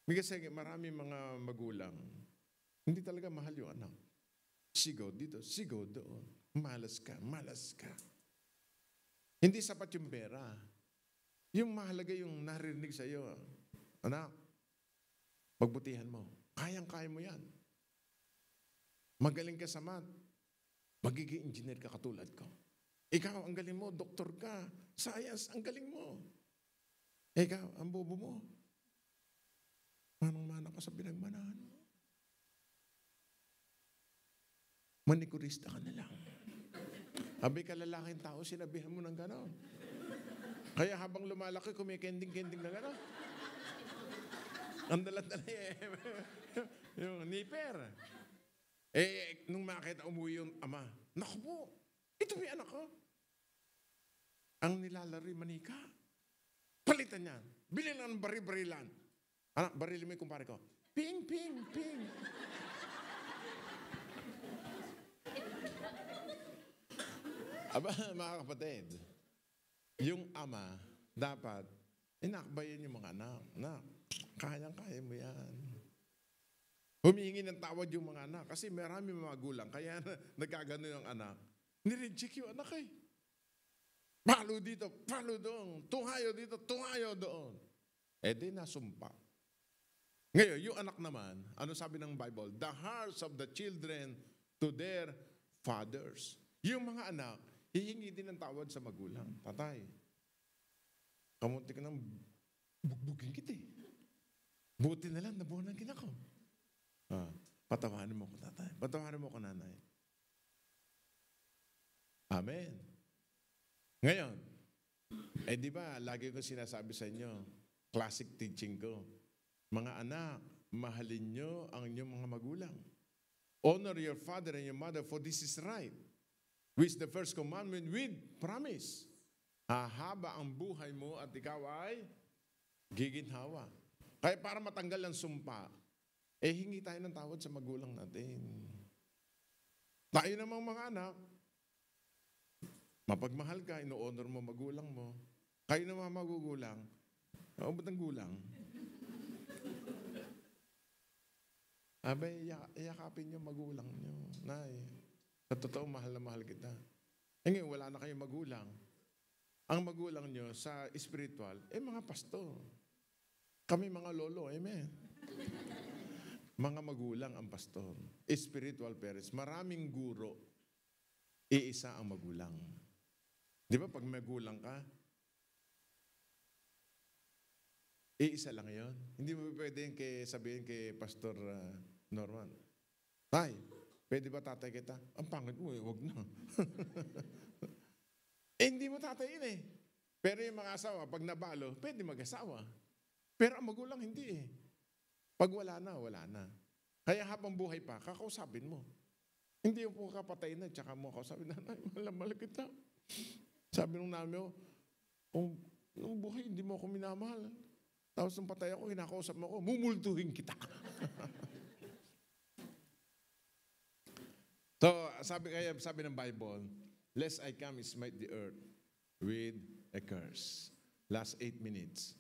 Kasi marami mga magulang, hindi talaga mahal yung anak. Sigaw dito, sigaw doon. Malas ka, malas ka. Hindi sapat yung pera. Yung mahalaga yung narinig sa iyo. Anak, pagbutihan mo. Kayang-kaya mo yan. Magaling ka sa math. Magiging engineer ka katulad ko. Ikaw, ang galing mo, doktor ka. Science, ang galing mo. Ikaw, ang bobo mo. Manang-mana ka sa pinagmanahan mo. Manikurista ka na lang. Abi ka lalaking tao, sinabihan mo ng gano'n. Kaya habang lumalaki, kumikending-kending na gano'n. Ang dalat-dala yung niper. Nung makita umuwi yung ama, naku po, ito may anak ko. Ang nilalari, manika. Palitan niya. Bili lang ng baril-barilan. Anak, barilin mo yung kumpare ko. Ping, ping, ping. Aba, mga kapatid, yung ama, dapat, inakbayan yung mga anak. Anak, kayang-kaya mo yan. Humihingi ng tawad yung mga anak. Kasi marami mga magulang, kaya nagkagano yung anak. Nireject yung anak eh. Palo dito, palo doon. Tungayo dito, tungayo doon. Di nasumpa. Ngayon, yung anak naman, ano sabi ng Bible? The hearts of the children to their fathers. Yung mga anak, hihingi din ng tawad sa magulang. Tatay, kamunti ka nang bugbugin kita eh. Buti na lang, nabuhanan kita ko. Patawarin mo ko, tatay. Patawarin mo ko, nanay. Amen. Ngayon, di ba, lagi ko sinasabi sa inyo, classic teaching ko, mga anak, mahalin nyo ang inyong mga magulang. Honor your father and your mother, for this is right. Which the first commandment with promise. Hahaba ang buhay mo at ikaw ay giginhawa. Kaya para matanggal ang sumpa, hingi tayo ng tawad sa magulang natin. Tayo namang mga anak, mapagmahal ka, ino-honor mo magulang mo. Kayo naman magugulang, ba't ang gulang? Abay, iyakapin niyo magulang niyo. Nay, sa totoo, mahal na mahal kita. Ngayon, wala na kayong magulang. Ang magulang nyo sa spiritual, mga pastor. Kami mga lolo, amen. Mga magulang ang pastor. Spiritual parents. Maraming guro iisa ang magulang. Di ba pag magulang ka, iisa lang yon. Hindi mo pwede sabihin kay Pastor Norman, Tay, pwede ba tatay kita? Ang pangit mo wag na. Hindi mo tatayin eh. Pero yung mga asawa, pag nabalo, pwede mag-asawa. Pero ang magulang hindi eh. Pag wala na, wala na. Kaya habang buhay pa, kakausapin mo. Hindi yung po kapatay na, tsaka mo kausapin, nanay, mahal kita. Sabi nung namin, kung nung buhay, hindi mo ako minamahal. Tapos nung patay ako, hinakausap mo ako, mumultuhin kita. So, sabi ng Bible, lest I come and smite the earth with a curse. Last 8 minutes.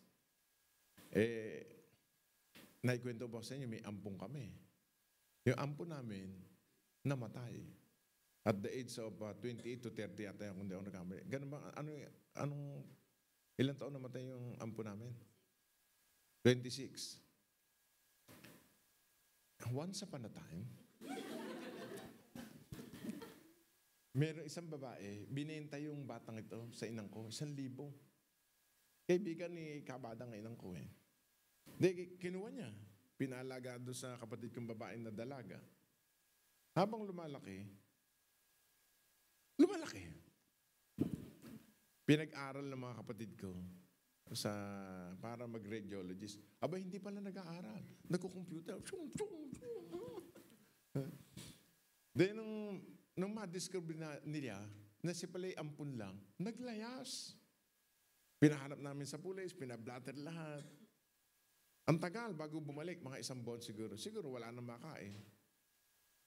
Naikwento ba sa inyo, may ampong kami. Yung ampon namin, namatay. At the age of 28 to 30 yata kung hindi ako nagkamali. Ganun ba? Ilang taon namatay yung ampon namin? 26. Once upon a time, meron isang babae, binenta yung batang ito sa inang ko, 1,000. Kaibigan ni kabada ng inang ko eh. Kinuha niya. Pinalaga doon sa kapatid kong babae na dalaga. Habang lumalaki, pinag-aral ng mga kapatid ko para mag-radiologist. Aba, hindi pala nag-aaral. Nagko-computer. Then, nung ma-discover nila na si pala'y ampun lang, naglayas. Pinahanap namin sa pulis, pinablatter lahat. Ang tagal bago bumalik, mga 1 buwan siguro. Siguro wala nang makain.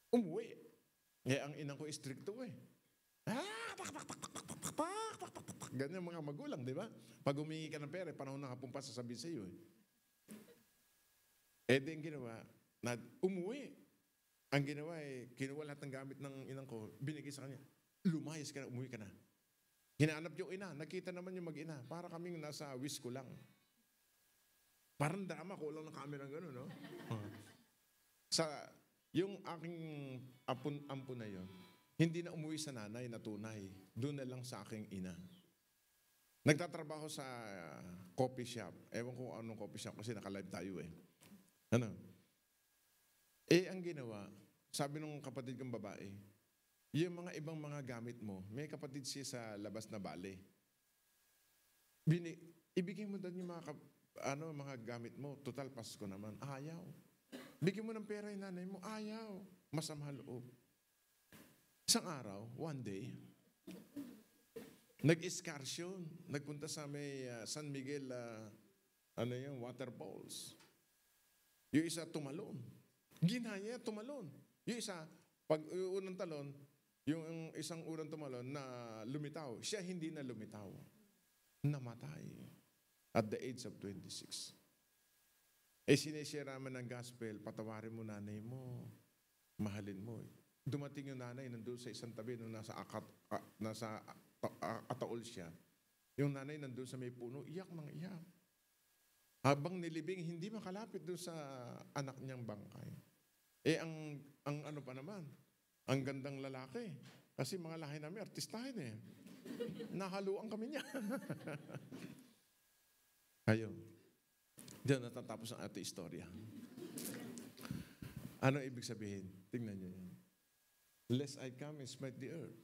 Umuwi. Ang inang ko stricto eh. Ganyan mga magulang, di ba? Pag humingi ka ng pera, panahon na kapumpa sasabihin sa iyo eh. Din ginawa, umuwi. Ang ginawa kinuha lahat ng gamit ng inang ko, binigay sa kanya. Lumayas ka na, umuwi ka na. Hinahanap yung ina, nakita naman yung mag-ina. Para kaming nasa wisko lang. Parang drama, kulang ng camera ng gano'n, no? Yung aking ampun na yon, hindi na umuwi sa nanay na tunay. Doon na lang sa aking ina. Nagtatrabaho sa coffee shop. Ewan ko anong coffee shop kasi naka-live tayo eh. Ang ginawa, sabi nung kapatid kong babae, yung mga ibang mga gamit mo, may kapatid siya sa labas na bale. Ibigay mo doon yung mga gamit mo. Total, Pasko naman. Ayaw. Bigyan mo ng pera yung nanay mo. Ayaw. Masama loob. Isang araw, one day, nag-excursion. Nagpunta sa may San Miguel, waterfalls. Yung isa tumalon. Ginaya, tumalon. Yung isa, pag unang talon, yung isang unang tumalon na lumitaw, siya hindi na lumitaw. Namatay. At the age of 26. Sinishare naman ng gospel, patawarin mo nanay mo, mahalin mo. Dumating yung nanay, nandun sa isang tabi, nung nasa ataol siya. Yung nanay nandun sa may puno, iyak ng iyak. Habang nilibing, hindi makalapit doon sa anak niyang bangkay. Ang ano pa naman, ang gandang lalaki. Kasi mga lahi namin, artistahin eh. Nahaluan kami niya. Ayun. Diyan natatapos ang ating istorya. Ano ibig sabihin? Tingnan niyo yan. Lest I come and smite the earth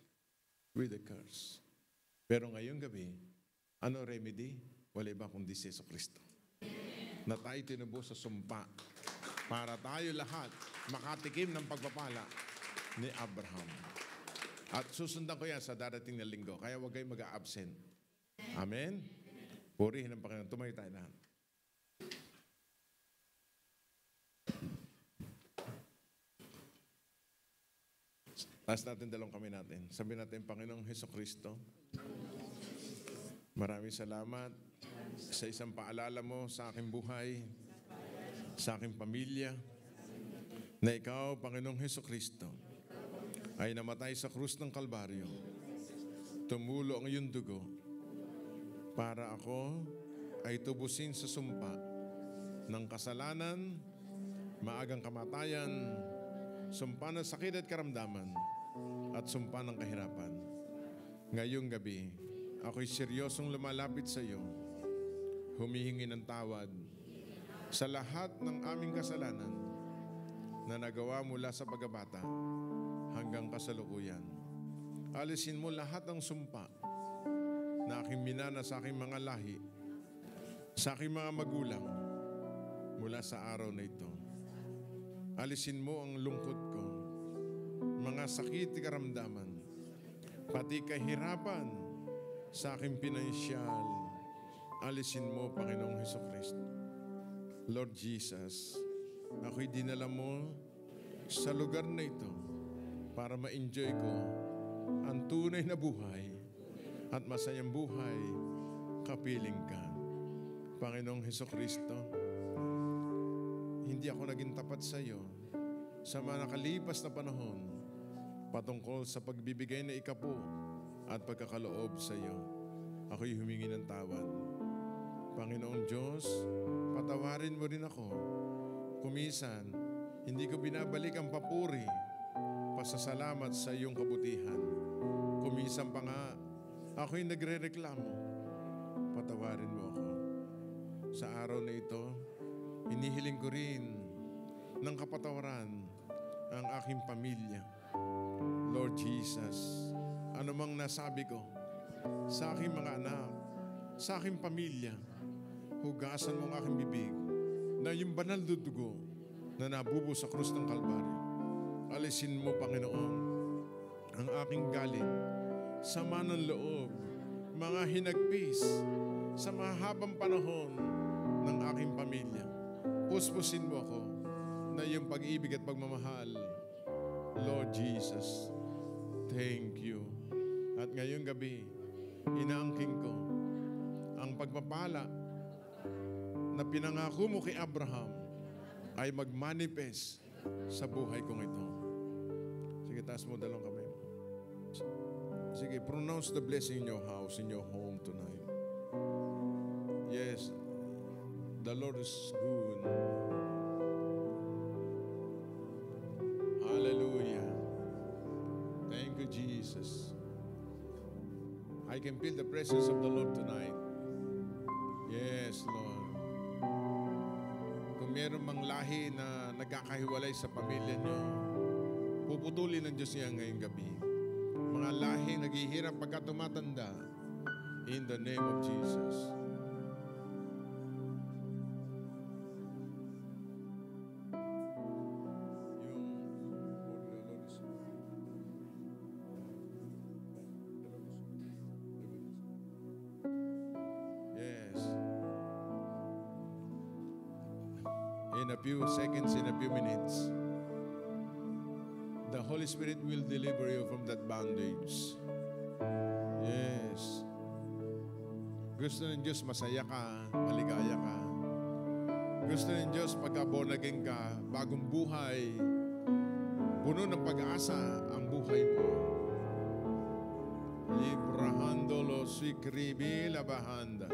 with a curse. Pero ngayong gabi, ano remedy? Wala iba kundi si Jesucristo. Na tayo tinubos sa sumpa para tayo lahat makatikim ng pagpapala ni Abraham. At susundan ko yan sa darating na linggo. Kaya huwag kayong mag-a-absent. Amen? Purihin ang Panginoon. Tumayo tayo lahat. Taas natin dalawang kami natin. Sabihin natin, Panginoong Jesucristo, maraming salamat sa isang paalala mo sa aking buhay, sa aking pamilya, na ikaw, Panginoong Jesucristo, ay namatay sa krus ng Kalbaryo. Tumulo ang iyong dugo para ako ay tubusin sa sumpa ng kasalanan, maagang kamatayan, sumpa ng sakit at karamdaman, at sumpa ng kahirapan. Ngayong gabi, ako'y seryosong lumalapit sa iyo, humihingi ng tawad sa lahat ng aming kasalanan na nagawa mula sa pagkabata hanggang kasalukuyan. Alisin mo lahat ng sumpa na aking minana sa aking mga lahi, sa aking mga magulang mula sa araw na ito. Alisin mo ang lungkot ko, mga sakit at karamdaman, pati kahirapan sa aking pinansyal. Alisin mo, Panginoong Hesukristo. Lord Jesus, ako'y dinala mo sa lugar na ito para ma-enjoy ko ang tunay na buhay at masayang buhay kapiling ka. Panginoong Hesukristo, hindi ako naging tapat sa iyo sa mga nakalipas na panahon patungkol sa pagbibigay na ikapo at pagkakaloob sa iyo. Ako'y humingi ng tawad. Panginoong Diyos, patawarin mo rin ako. Kumisan, hindi ko binabalik ang papuri, pasasalamat sa iyong kabutihan. Kumisan pa nga, ako'y nagre-reklamo. Patawarin mo ako. Sa araw na ito, hinihiling ko rin ng kapatawaran ang aking pamilya. Lord Jesus, anumang nasabi ko sa aking mga anak, sa aking pamilya, hugasan mo ang aking bibig na yung banal na dugo na nabubo sa krus ng Kalbaryo. Alisin mo, Panginoon, ang aking galit, sama ng loob, mga hinagpis sa mahabang panahon ng aking pamilya. Puspusin mo ako na iyong pag-ibig at pagmamahal. Lord Jesus, thank you. At ngayong gabi, inaangking ko ang pagpapala na pinangako mo kay Abraham ay magmanifest sa buhay kong ito. Sige, taas mo dalawang kamay. Sige, pronounce the blessing in your house, in your home tonight. Yes, the Lord is good. Hallelujah. Thank you, Jesus. I can feel the presence of the Lord tonight. Yes, Lord. Kung meron mang lahi na nagkakahiwalay sa pamilya nyo, puputulin ng Diyos niya ngayong gabi. Mga lahi naghihirap pagka tumatanda, in the name of Jesus. In a few seconds, in a few minutes, the Holy Spirit will deliver you from that bondage. Yes. Gusto ng Diyos masaya ka, maligaya ka. Gusto ng Diyos pagka born again ka, bagong buhay, puno ng pag-asa ang buhay mo. Librahandolo sikribi labahanda.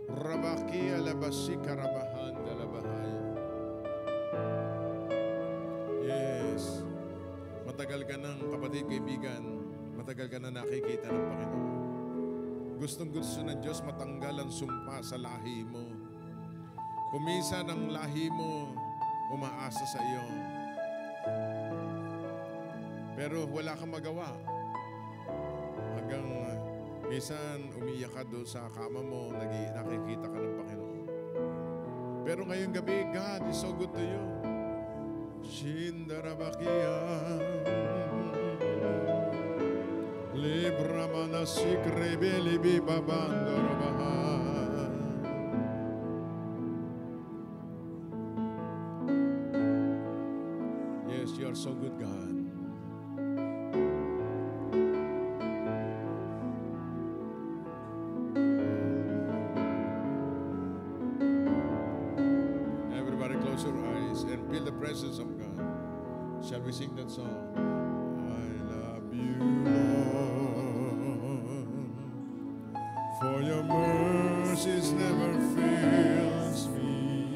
Rabakia labasika rabahanda labahaya. Yes. Matagal ka ng kapatid, kaibigan, matagal ka na nakikita ng Panginoon. Gustong-gusto ng Diyos matanggal ang sumpa sa lahi mo. Kuminsan ang lahi mo umaasa sa iyo. Pero wala kang magawa. Hanggang minsan umiyak ka doon sa kama mo, nakikita ka ng Panginoon. Pero ngayong gabi, God is so good to you. Shindarabakia Libra manasikre belibi babandarabaha. Yes, you are so good, God. Everybody close your eyes and feel the presence of God. Shall we sing that song? I love you, Lord, for your mercies never fails me.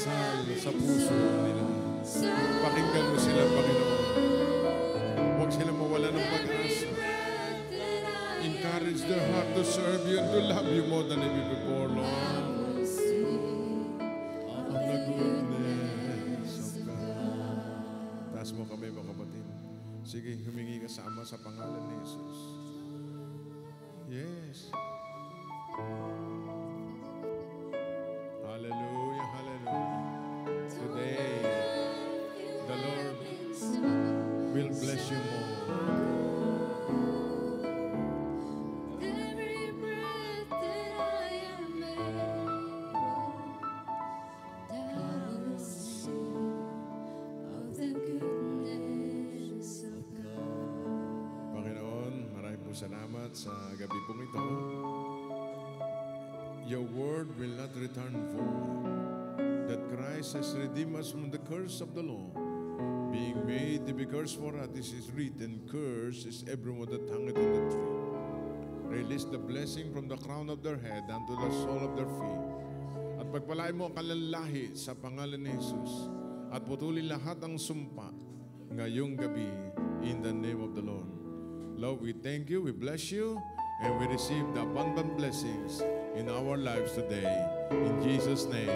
dasal sa puso nila. Pakinggan mo sila, Panginoon. Huwag sila mawala ng pag-asa. Encourage their heart to serve you and to love you more than ever before, Lord. Of the goodness of God. Taas mo kami, mga kapatid. Sige, humingi ka sa Ama sa pangalan ni Jesus. Yes. Hallelujah, hallelujah. Today, the Lord will bless you more. Every breath that I am able, I will sing of the goodness of God. Panginoon, maraming po salamat sa gabi pong ito. Your word will not return void. That Christ has redeemed us from the curse of the law, being made to be cursed for us. This is written, cursed is everyone that hangeth on the tree. Release the blessing from the crown of their head unto the sole of their feet. At pagpalain mo ang kanilang lahi sa pangalan ni Jesus. At putulin lahat ang sumpa ngayong gabi in the name of the Lord. Lord, we thank you, we bless you, and we receive the abundant blessings in our lives today. In Jesus' name,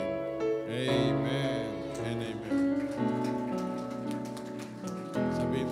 amen.